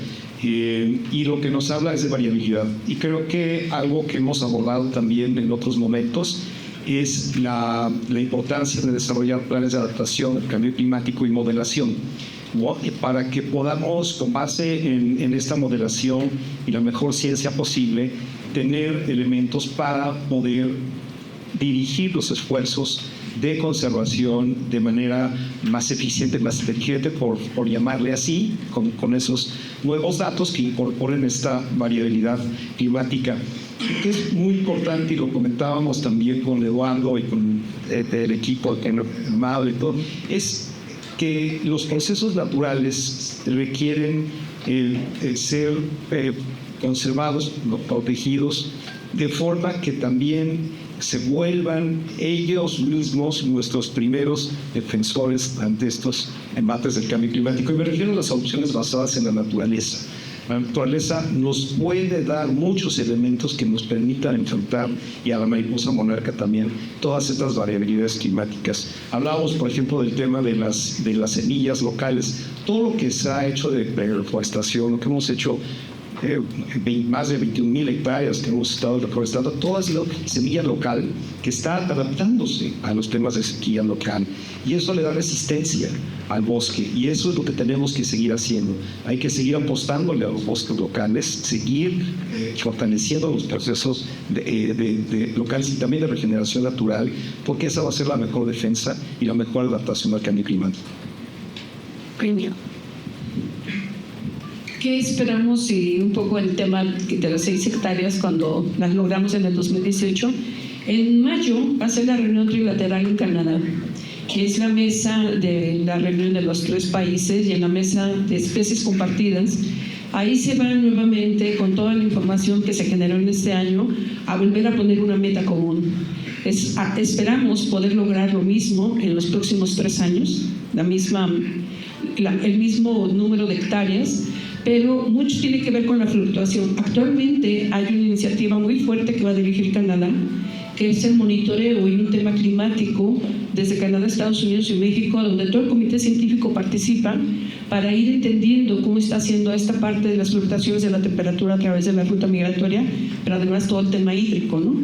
Y lo que nos habla es de variabilidad. Y creo que algo que hemos abordado también en otros momentos es la importancia de desarrollar planes de adaptación al cambio climático y modelación, para que podamos, con base en esta modelación y la mejor ciencia posible, tener elementos para poder dirigir los esfuerzos de conservación de manera más eficiente, más inteligente, por llamarle así, con esos nuevos datos que incorporen esta variabilidad climática. Que es muy importante, y lo comentábamos también con Eduardo y con el equipo armado y todo, es que los procesos naturales requieren ser conservados, protegidos, de forma que también se vuelvan ellos mismos nuestros primeros defensores ante estos embates del cambio climático. Y me refiero a las soluciones basadas en la naturaleza. La naturaleza nos puede dar muchos elementos que nos permitan enfrentar, y a la mariposa monarca también, todas estas variabilidades climáticas. Hablábamos, por ejemplo, del tema de las semillas locales. Todo lo que se ha hecho de reforestación, lo que hemos hecho más de 21,000 hectáreas que hemos estado reforestando, toda es semilla local que está adaptándose a los temas de sequía local, y eso le da resistencia al bosque, y eso es lo que tenemos que seguir haciendo. Hay que seguir apostándole a los bosques locales, seguir fortaleciendo los procesos locales y también de regeneración natural, porque esa va a ser la mejor defensa y la mejor adaptación al cambio climático. ¿Qué esperamos? Y un poco el tema de las 6 hectáreas cuando las logramos en el 2018. En mayo va a ser la reunión trilateral en Canadá, que es la mesa de la reunión de los 3 países, y en la mesa de especies compartidas. Ahí se va nuevamente, con toda la información que se generó en este año, a volver a poner una meta común. Esperamos poder lograr lo mismo en los próximos 3 años, el mismo número de hectáreas, pero mucho tiene que ver con la fluctuación. Actualmente hay una iniciativa muy fuerte que va a dirigir Canadá, que es el monitoreo y un tema climático desde Canadá, Estados Unidos y México, donde todo el comité científico participa para ir entendiendo cómo está haciendo esta parte de las fluctuaciones de la temperatura a través de la ruta migratoria, pero además todo el tema hídrico, ¿no?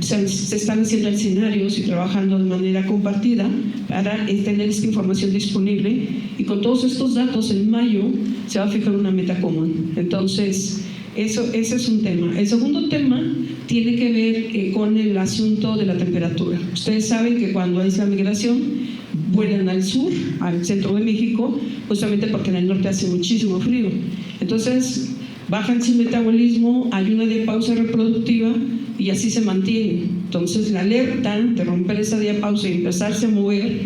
Se están haciendo escenarios y trabajando de manera compartida para tener esta información disponible, y con todos estos datos en mayo se va a fijar una meta común. Entonces, ese es un tema. El segundo tema tiene que ver con el asunto de la temperatura. Ustedes saben que cuando hay la migración, vuelan al sur, al centro de México, justamente porque en el norte hace muchísimo frío. Entonces, bajan su metabolismo, hay una diapausa reproductiva y así se mantiene. Entonces, la alerta de romper esa diapausa y empezarse a mover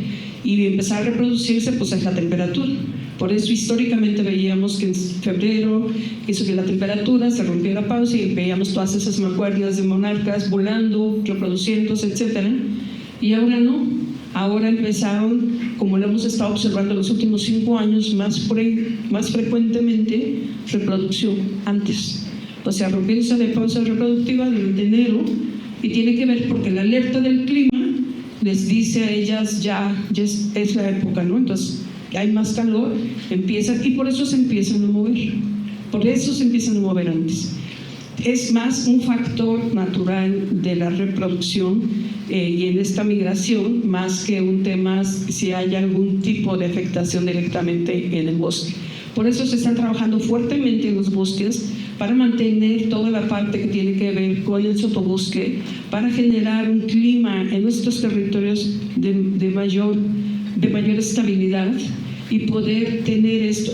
y empezar a reproducirse, pues es la temperatura. Por eso históricamente veíamos que en febrero que subía la temperatura, se rompía la pausa y veíamos todas esas mancuernas de monarcas volando, reproduciéndose, etc. Y ahora no. Ahora empezaron, como lo hemos estado observando en los últimos 5 años, más frecuentemente reproducción antes. O sea, rompiéndose de pausa reproductiva durante enero, y tiene que ver porque la alerta del clima les dice a ellas ya es la época, ¿no? Entonces, hay más calor, y por eso se empiezan a mover. Por eso se empiezan a mover antes. Es más un factor natural de la reproducción y en esta migración, más que un tema si hay algún tipo de afectación directamente en el bosque. Por eso se está trabajando fuertemente en los bosques para mantener toda la parte que tiene que ver con el sotobosque, para generar un clima en nuestros territorios de mayor estabilidad y poder tener esto.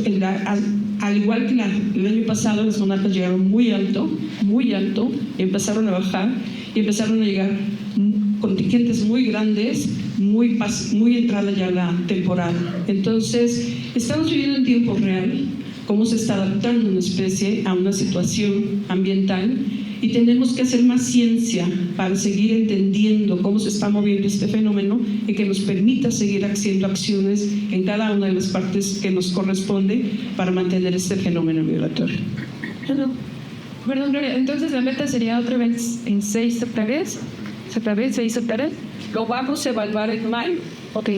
Al igual que el año pasado, las monarcas llegaron muy alto, empezaron a bajar y empezaron a llegar contingentes muy grandes, muy entrada ya la temporada. Entonces, estamos viviendo en tiempo real cómo se está adaptando una especie a una situación ambiental, y tenemos que hacer más ciencia para seguir entendiendo cómo se está moviendo este fenómeno y que nos permita seguir haciendo acciones en cada una de las partes que nos corresponde para mantener este fenómeno migratorio. Perdón, Gloria, entonces la meta sería otra vez en 6 hectáreas. Lo vamos a evaluar en mayo. Ok.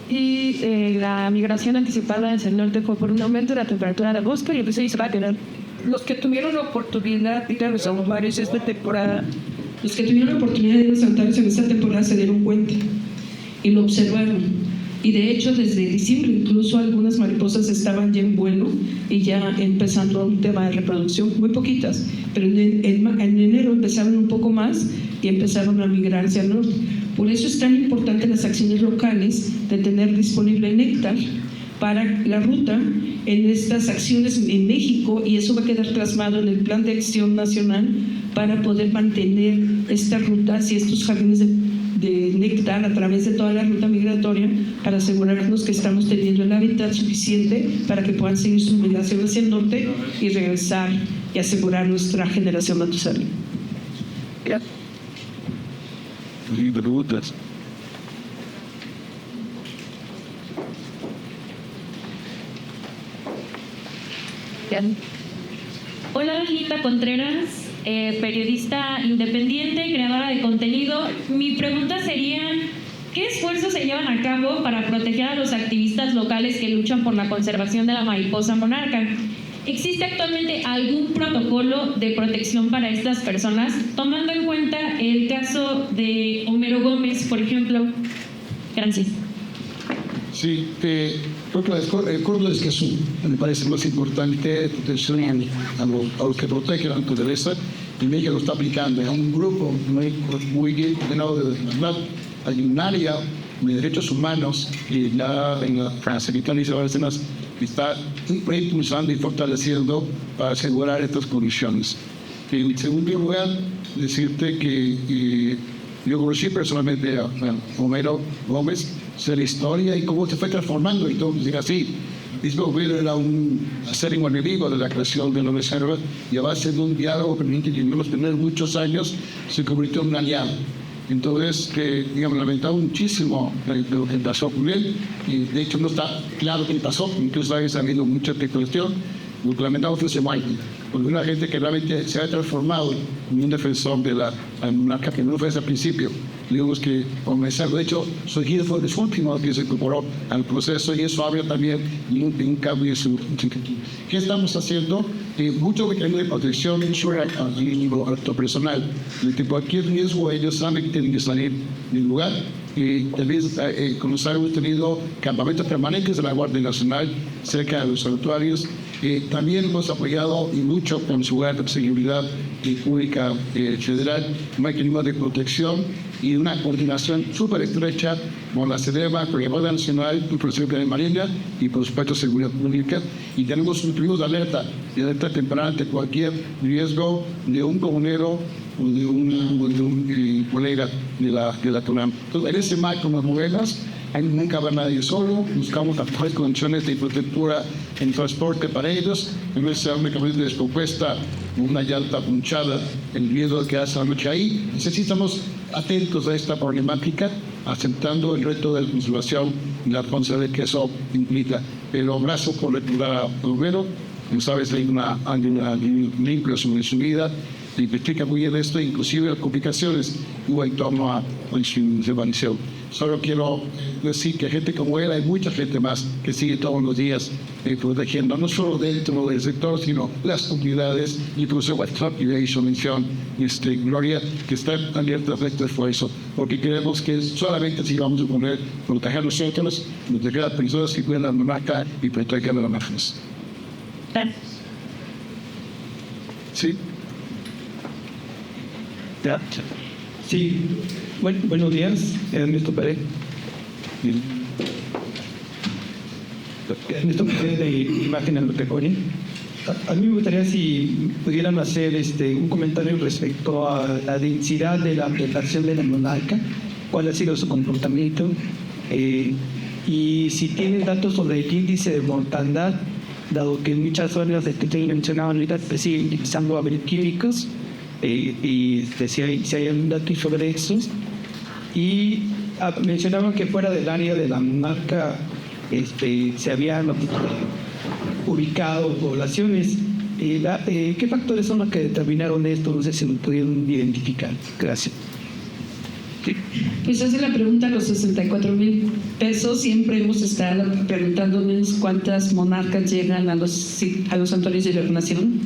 Y la migración anticipada hacia el norte fue por un aumento de la temperatura del bosque, y entonces se va a tener. Los que tuvieron la oportunidad de ir a los aguares esta temporada, los que tuvieron la oportunidad de ir a Santa Santares en esta temporada se dieron cuenta y lo observaron. Y de hecho, desde diciembre incluso algunas mariposas estaban ya en vuelo y ya empezando un tema de reproducción, muy poquitas, pero en enero empezaron un poco más y empezaron a migrar hacia el norte. Por eso es tan importante las acciones locales de tener disponible néctar para la ruta en estas acciones en México, y eso va a quedar plasmado en el Plan de Acción Nacional para poder mantener estas rutas y estos jardines de néctar a través de toda la ruta migratoria, para asegurarnos que estamos teniendo el hábitat suficiente para que puedan seguir su migración hacia el norte y regresar y asegurar nuestra generación matusalina. Hola, Angelita Contreras, periodista independiente, creadora de contenido. Mi pregunta sería, ¿qué esfuerzos se llevan a cabo para proteger a los activistas locales que luchan por la conservación de la mariposa monarca? ¿existe actualmente algún protocolo de protección para estas personas? Tomando en cuenta el caso de Homero Gómez, por ejemplo. Gracias. Sí, creo que el código de Escazú me parece más importante protección a los que protegen la naturaleza, y México lo está aplicando. Es un grupo muy bien ordenado de verdad. Hay un área de derechos humanos y ya en la Secretaría de Naciones está impulsando y fortaleciendo para asegurar estas condiciones. En segundo lugar, decirte que yo conocí personalmente a Homero Gómez, sé la historia y cómo se fue transformando y todo, así. Mismo Homero era un acérrimo enemigo de la creación de la reserva, y a base de un diálogo permanente que vivimos tener muchos años, se convirtió en un aliado. Entonces, digamos, lamentaba muchísimo lo que pasó con él, y de hecho no está claro qué pasó, incluso ha habido mucha especulación. Lo que lamentamos fue ese Michael, porque una gente que realmente se ha transformado en un defensor de la monarca, que no fue desde el principio. Digamos que comenzar, de hecho, su hijo fue el último que se incorporó al proceso, y eso habla también de un cambio en su. ¿Qué estamos haciendo? Mucho mecanismo de protección al nivel alto personal. De cualquier riesgo, ellos saben que tienen que salir del lugar. Y también, como saben, hemos tenido campamentos permanentes de la Guardia Nacional cerca de los santuarios. También hemos apoyado y mucho con su lugar de seguridad pública federal, un mecanismo de protección y una coordinación súper estrecha con la CEDEMA, con la Guardia Nacional, el Protección de Marina y, por supuesto, seguridad pública. Y tenemos un periodo de alerta temprana ante cualquier riesgo de un comunero o de un colega de la TUNAM. Entonces, en ese marco nos movemos. Nunca va nadie solo, buscamos las mejores condiciones de infraestructura en transporte para ellos. En vez de ser únicamente descompuesta, una llanta punchada, el riesgo de quedarse la noche ahí. Entonces, estamos atentos a esta problemática, aceptando el reto de la conservación y la responsabilidad que eso implica. Pero gracias por recordar a Homero. Como sabes, hay un libro sobre su vida, y explica muy bien esto, inclusive las complicaciones que hubo en torno a su desaparición. Solo quiero decir que gente como él, hay mucha gente más que sigue todos los días protegiendo, no solo dentro del sector, sino las comunidades, incluso WhatsApp, y de ahí su mención, Gloria, que están abiertas a este esfuerzo, porque creemos que solamente si vamos a poder proteger los centros, proteger a las personas que cuidan la monarca y proteger a las máquinas. Sí. Sí, buenos días, Ernesto Pérez. Ernesto Pérez de Imagen Loteconia. A mí me gustaría si pudieran hacer un comentario respecto a la densidad de la población de la monarca, cuál ha sido su comportamiento, y si tienen datos sobre el índice de mortandad, dado que en muchas zonas que mencionaban ahorita se siguen utilizando agroquímicos. Y si hay algún dato sobre eso. Y mencionaban que fuera del área de la monarca se habían ubicado poblaciones. ¿Qué factores son los que determinaron esto? No sé si lo pudieron identificar. Gracias. Sí. Pues hace la pregunta a los 64,000 pesos. Siempre hemos estado preguntándonos cuántas monarcas llegan a los santuarios de la nación.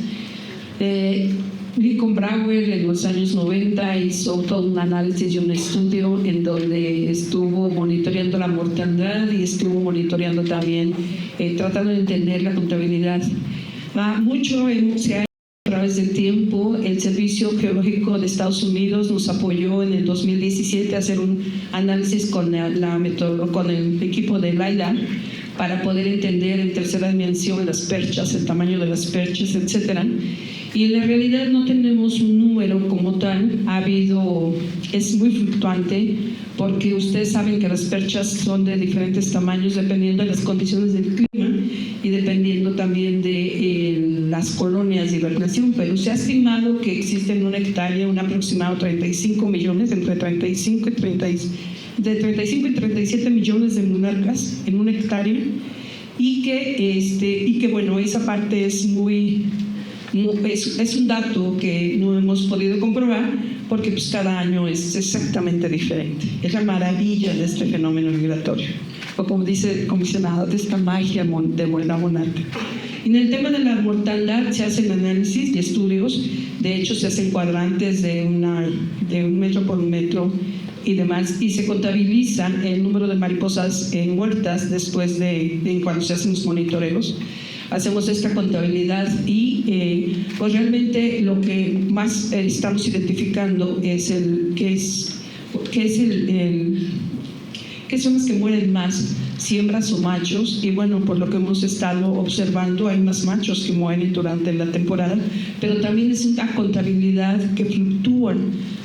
Lincoln Brauer en los años 90 hizo todo un análisis y un estudio en donde estuvo monitoreando la mortandad y estuvo monitoreando también, tratando de entender la contabilidad. Mucho se ha hecho a través del tiempo. El Servicio Geológico de Estados Unidos nos apoyó en el 2017 a hacer un análisis con el equipo de LiDAR para poder entender en tercera dimensión las perchas, el tamaño de las perchas, etcétera. Y en la realidad no tenemos un número como tal. Es muy fluctuante, porque ustedes saben que las perchas son de diferentes tamaños dependiendo de las condiciones del clima y dependiendo también de las colonias y la población. Pero se ha estimado que existen en una hectárea un aproximado 35 millones, entre 35 y 37 millones de monarcas en una hectárea, y que bueno, esa parte es es un dato que no hemos podido comprobar, porque pues cada año es exactamente diferente. Es la maravilla de este fenómeno migratorio, o como dice el comisionado, de esta magia de la monarca. En el tema de la mortandad se hacen análisis y estudios, de hecho se hacen cuadrantes de un metro por un metro y demás, y se contabiliza el número de mariposas muertas después de cuando se hacen los monitoreos. Hacemos esta contabilidad y pues realmente lo que más estamos identificando es qué son las que mueren más, si hembras o machos, y bueno, por lo que hemos estado observando hay más machos que mueren durante la temporada, pero también es una contabilidad que fluctúa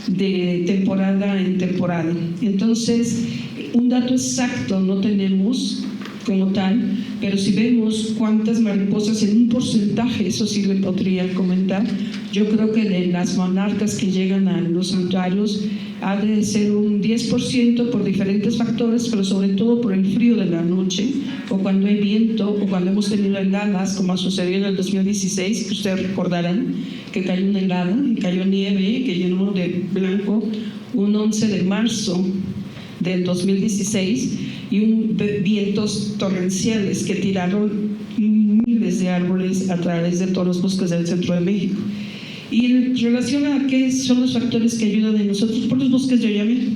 de temporada en temporada. Entonces, un dato exacto no tenemos como tal, pero si vemos cuántas mariposas en un porcentaje, eso sí le podría comentar. Yo creo que de las monarcas que llegan a los santuarios ha de ser un 10% por diferentes factores, pero sobre todo por el frío de la noche, o cuando hay viento, o cuando hemos tenido heladas, como sucedió en el 2016, que ustedes recordarán que cayó una helada, cayó nieve, que llenó de blanco un 11 de marzo del 2016, y vientos torrenciales que tiraron miles de árboles a través de todos los bosques del centro de México. Y en relación a qué son los factores que ayudan a nosotros, por los bosques de Oyamel.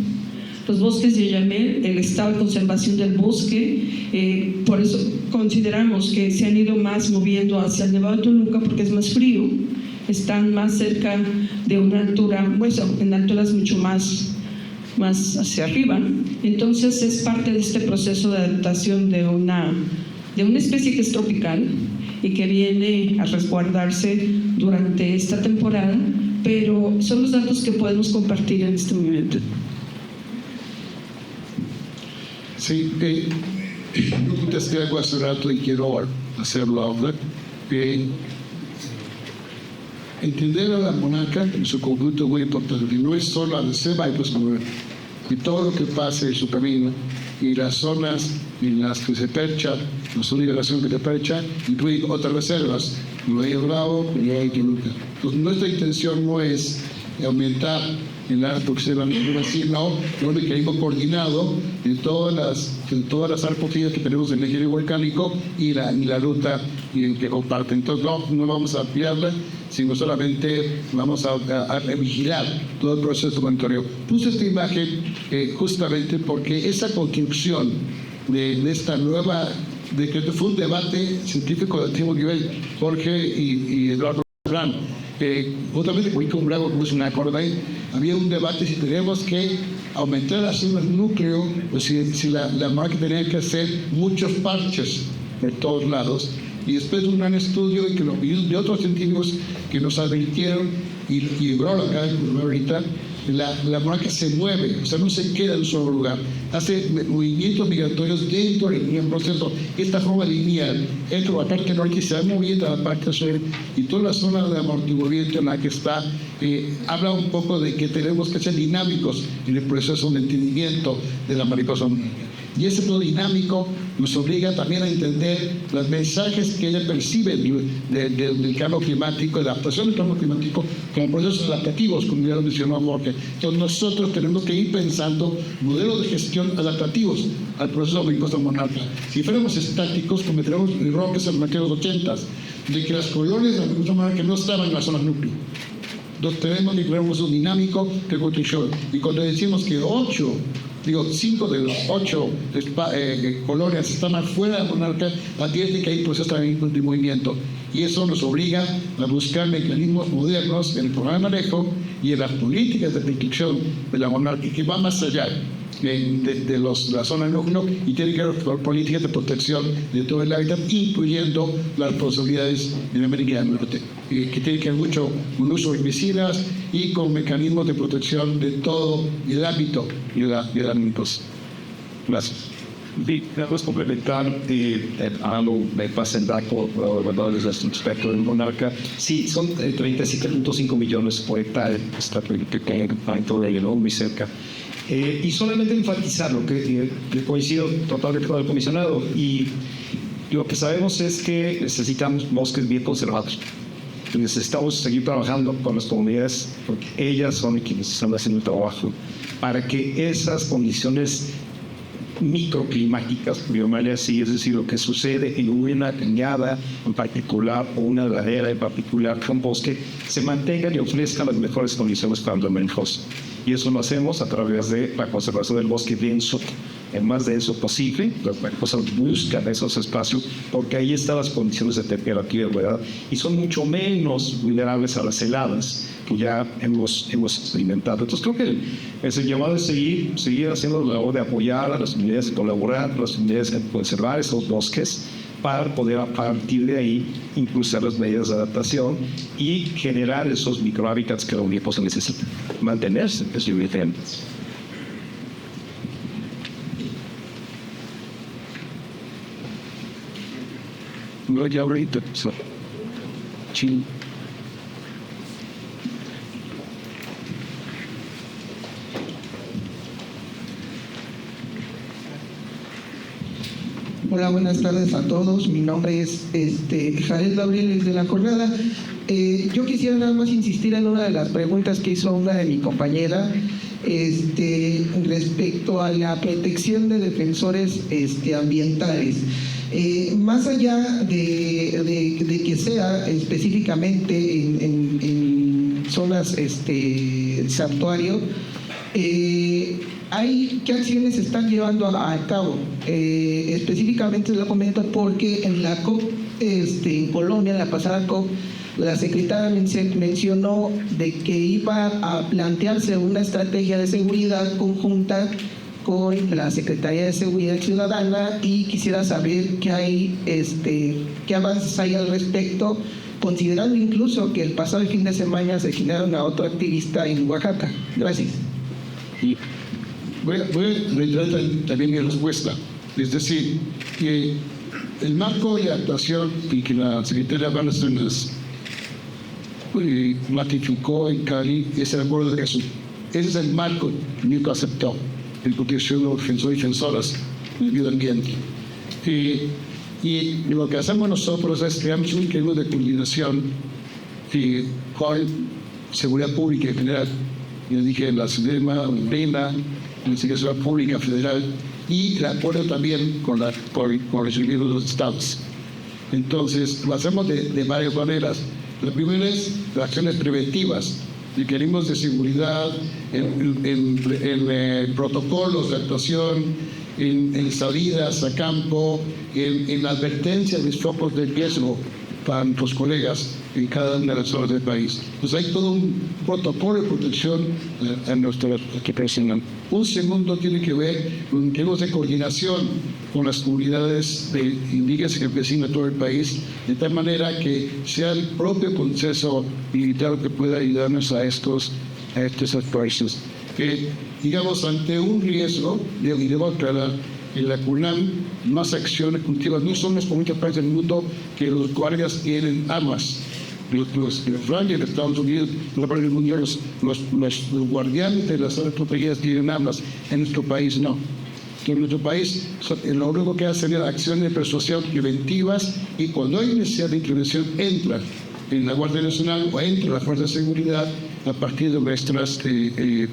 Los bosques de Oyamel, el estado de conservación del bosque, por eso consideramos que se han ido más moviendo hacia el Nevado de Toluca porque es más frío, están más cerca de una altura, bueno, en alturas mucho más hacia arriba. Entonces es parte de este proceso de adaptación de una especie que es tropical y que viene a resguardarse durante esta temporada, pero son los datos que podemos compartir en este momento. Sí, yo contesté algo hace rato y quiero hacerlo ahora. Entender a la monarca en su conjunto es muy importante, no es solo a la selva y todo lo que pasa en su camino y las zonas en las que se percha, la zona de relación que se percha, incluye otras reservas, Río Bravo y Río Toluca. Entonces, nuestra intención no es aumentar el área porque se van a decir, no, lo que queremos coordinado en todas las arpotillas que tenemos en el eje volcánico y la ruta que comparten. Entonces, no vamos a ampliarla, sino solamente vamos a vigilar todo el proceso de monitoreo. Puse esta imagen justamente porque esa construcción de esta nueva, de que fue un debate científico de antiguo nivel, Jorge y Eduardo Gran, justamente con Bravo, pues una acorda ahí, había un debate si tenemos que aumentar las zonas núcleo o si la marca tenía que hacer muchos parches de todos lados. Y después de un gran estudio y de otros científicos que nos advirtieron, y Bravo acá ahorita, la monarca se mueve, o sea, no se queda en un solo lugar, hace movimientos migratorios dentro del proceso. Esta forma lineal entre la parte norte se va moviendo a la parte sur y toda la zona de amortiguamiento en la que está, habla un poco de que tenemos que ser dinámicos en el proceso de entendimiento de la mariposa. Y ese todo dinámico nos obliga también a entender los mensajes que ella percibe del cambio climático, de la adaptación del cambio climático, como procesos adaptativos, como ya lo mencionó Jorge. Entonces nosotros tenemos que ir pensando modelos de gestión adaptativos al proceso de mariposa monarca. Si fuéramos estáticos, cometeríamos el error que se cometió en los 80s, de que las colonias de la mariposa monarca no estaban en la zona núcleo. Entonces tenemos un dinámico de construcción. Y cuando decimos que 5 de los 8 colonias están afuera de la monarca, atiende que hay procesos de movimiento. Y eso nos obliga a buscar mecanismos modernos en el programa de manejo y en las políticas de protección de la monarca, que va más allá de la zona núcleo y tiene que ver con políticas de protección de todo el hábitat, incluyendo las posibilidades en América del Norte, que tiene que ver mucho con uso de herbicidas y con mecanismos de protección de todo el ámbito y de alimentos. Gracias. Vamos complementar algo de porcentaje respecto del monarca. Sí, son 37.5 millones por hectárea, está muy cerca. Y solamente enfatizar lo que coincido totalmente con el comisionado, y lo que sabemos es que necesitamos bosques bien conservados. Necesitamos seguir trabajando con las comunidades porque ellas son quienes están haciendo el trabajo para que esas condiciones microclimáticas, por llamarle así, es decir, lo que sucede en una cañada en particular o una ladera en particular, un bosque, se mantengan y ofrezcan las mejores condiciones para el manejo. Y eso lo hacemos a través de la conservación del bosque denso, el más denso posible. Las mariposas buscan esos espacios porque ahí están las condiciones de temperatura, ¿verdad? Y son mucho menos vulnerables a las heladas que ya hemos experimentado. Entonces creo que el llamado es seguir haciendo la labor de apoyar a las comunidades, colaborar con las comunidades en conservar esos bosques para poder a partir de ahí impulsar las medidas de adaptación y generar esos microhábitats que la mariposa necesita, mantenerse vigentes. No, ya ahorita, Chile. Hola, buenas tardes a todos. Mi nombre es Jared Gabriel de la Corrada. Yo quisiera nada más insistir en una de las preguntas que hizo una de mi compañera respecto a la protección de defensores ambientales. Más allá de que sea específicamente en zonas santuario, ¿qué acciones se están llevando a cabo? Específicamente lo comento porque en la COP en Colombia, en la pasada COP, la secretaria mencionó de que iba a plantearse una estrategia de seguridad conjunta con la Secretaría de Seguridad Ciudadana, y quisiera saber qué avances hay al respecto, considerando incluso que el pasado fin de semana asesinaron a otro activista en Oaxaca. Gracias. Y voy a reiterar también mi respuesta. Es decir, que el marco de actuación y que la secretaria Bárcenas ratificó en Cali es el acuerdo de eso. Ese es el marco que México aceptó, el protección de los defensores y defensoras del medio ambiente. Y lo que hacemos nosotros es crear un mecanismo de coordinación con seguridad pública en general. Yo dije la SEDEMA, la Seguridad Pública Federal, y el acuerdo también con los servicios de los estados. Entonces, lo hacemos de varias maneras. La primera es las acciones preventivas, mecanismos de seguridad, en protocolos de actuación, en salidas a campo, en la advertencia de focos de riesgo para nuestros colegas en cada una de las zonas del país. Pues hay todo un protocolo de protección a nuestra equipación. Un segundo tiene que ver con mecanismos de coordinación con las comunidades indígenas y campesinas de todo el país, de tal manera que sea el propio Consejo Militar que pueda ayudarnos a estos países. Digamos, ante un riesgo de otra, en la CUNAM, más acciones cultivas. No son los muchos países del mundo que los guardias tienen armas. Los Francia, de Estados Unidos, los guardianes de las zonas protegidas tienen armas. En nuestro país no. En nuestro país lo único que hacen es acciones de persuasión preventivas, y cuando hay necesidad de intervención entra en la Guardia Nacional o entra la Fuerza de Seguridad a partir de nuestras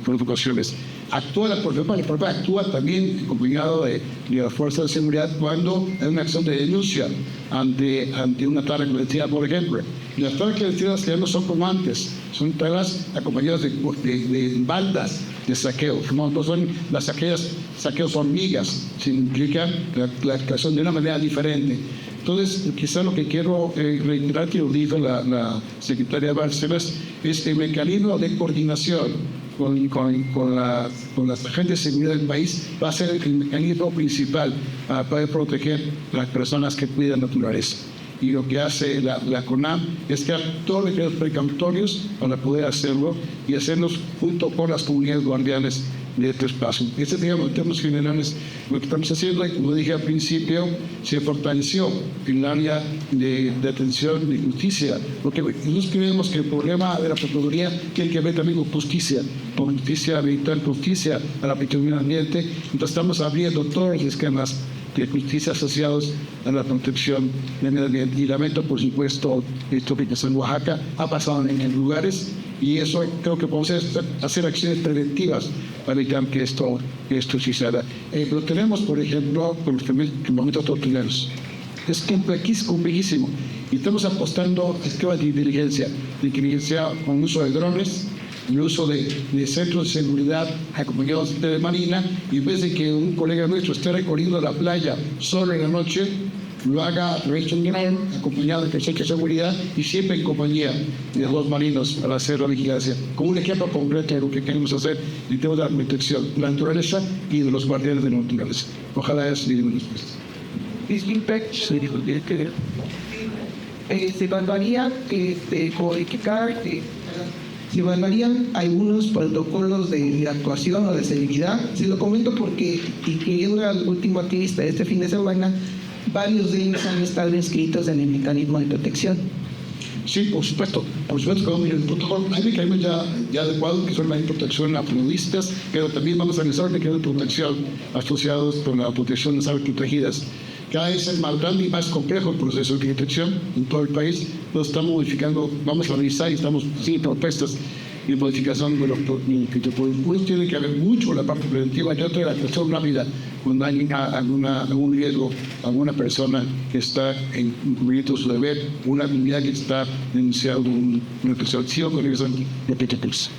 provocaciones. Actúa la propia actúa también acompañado de la Fuerza de Seguridad cuando hay una acción de denuncia ante una tala colectiva, por ejemplo. Y las talas colectivas ya no son como antes, son talas acompañadas de bandas de saqueo. No son las saqueos hormigas, significa la actuación de una manera diferente. Entonces, quizá lo que quiero reiterar, que lo dijo la secretaria Bárcenas, es el mecanismo de coordinación con las agentes de seguridad del país va a ser el mecanismo principal para poder proteger a las personas que cuidan la naturaleza. Y lo que hace la CONAM es crear todos los medios precautorios para poder hacerlo y hacerlos junto con las comunidades guardianes de este espacio. Digamos, en términos generales, lo que estamos haciendo, y como dije al principio, se fortaleció el área de atención de justicia, porque nosotros creemos que el problema de la Procuraduría tiene que ver también con justicia ambiental, justicia a la protección del ambiente. Entonces estamos abriendo todos los esquemas de justicia asociados a la protección del medio ambiente. Y lamento, por supuesto, esto que pasó en Oaxaca, ha pasado en lugares, y eso creo que podemos hacer acciones preventivas para evitar que esto suceda. Lo tenemos, por ejemplo, con los campamentos tortureros. Es complejísimo. Y estamos apostando a esquemas de inteligencia con uso de drones, el uso de centros de seguridad acompañados de marina, y en vez de que un colega nuestro esté recorriendo la playa solo en la noche, lo haga a través de un dron acompañado de centros de seguridad y siempre en compañía de los marinos para hacer la vigilancia. Como un ejemplo concreto de lo que queremos hacer, y tenemos la protección de la naturaleza y de los guardianes de la naturaleza. Ojalá eso le dé una respuesta. Se evaluaría se evaluarían algunos protocolos de actuación o de seguridad. Se lo comento porque, incluyendo al último activista de este fin de semana, varios de ellos han estado inscritos en el mecanismo de protección. Sí, por supuesto, con el protocolo hay mecanismos ya adecuados que son la protección a periodistas, pero también vamos a realizar mecanismos de protección asociados con la protección de las aves protegidas. Cada vez es más grande y más complejo el proceso de protección en todo el país. Lo estamos modificando, vamos a revisar y estamos sin propuestas de modificación de los protocolos. Tiene que haber mucho la parte preventiva y otra la actuación rápida cuando hay algún riesgo, alguna persona que está en cumplimiento de su deber, una comunidad que está denunciando una percepción con regreso de PTPs.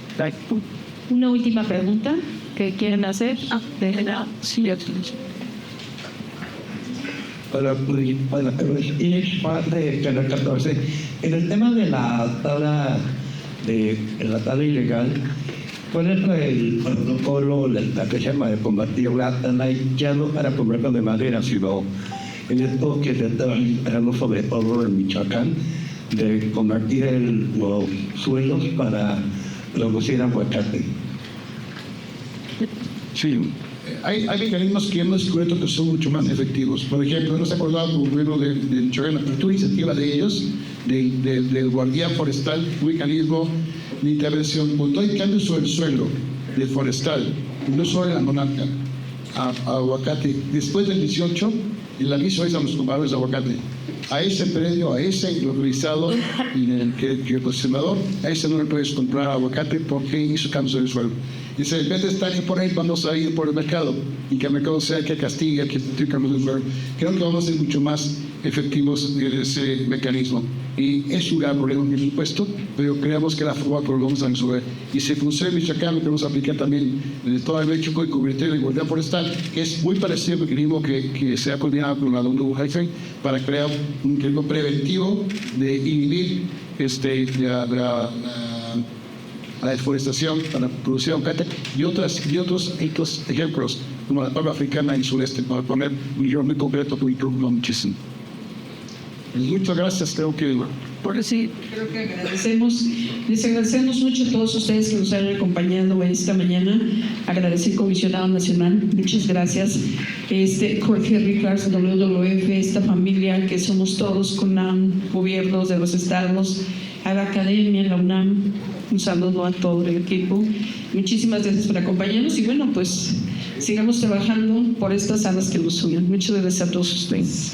Una última pregunta que quieren hacer. Para ir parte de Canal 14, en el tema de la tabla ilegal, ¿cuál es el protocolo, la que se llama de combatir la ya no para comerlo de madera, sino en esto que se está hablando sobre todo en Michoacán, de convertir los suelos para producir aguacate? Sí. Hay mecanismos que hemos descubierto que son mucho más efectivos. Por ejemplo, hemos acordado con el gobierno de Michoacán, la apertura iniciativa de ellos, del guardián forestal, un mecanismo de intervención. Cuando hay cambios sobre el suelo del forestal, no solo en la monarca, a aguacate, después del 18, el aviso es a los compradores de aguacate. A ese predio, a ese localizado, que el posicionador, a ese no le puedes comprar aguacate porque hizo cambios sobre el suelo. Dice, en vez de estar por ahí, vamos a ir por el mercado, y que el mercado sea el que castigue, que cambios de suelo. Creo que vamos a ser mucho más efectivos de ese mecanismo. Y es un gran problema en el impuesto, pero creemos que la forma que lo vamos a resolver. Y si funciona en Michoacán, lo queremos aplicar también en todo el México y convertir en igualdad forestal, que es muy parecido al mecanismo que se ha coordinado con la ONU para crear un mecanismo preventivo de inhibir la deforestación para producir aguacate y otros ejemplos, como la palma africana y el sureste, para poner un ejemplo muy concreto que me muchísimo. Muchas gracias, creo que les agradecemos mucho a todos ustedes que nos han acompañado esta mañana. Agradecer al Comisionado Nacional, muchas gracias. Jorge Ricars, WWF, esta familia que somos todos, CONAM, gobiernos de los estados, a la academia, la UNAM, un saludo a todo el equipo. Muchísimas gracias por acompañarnos y bueno, pues sigamos trabajando por estas alas que nos unen. Muchas gracias a todos ustedes.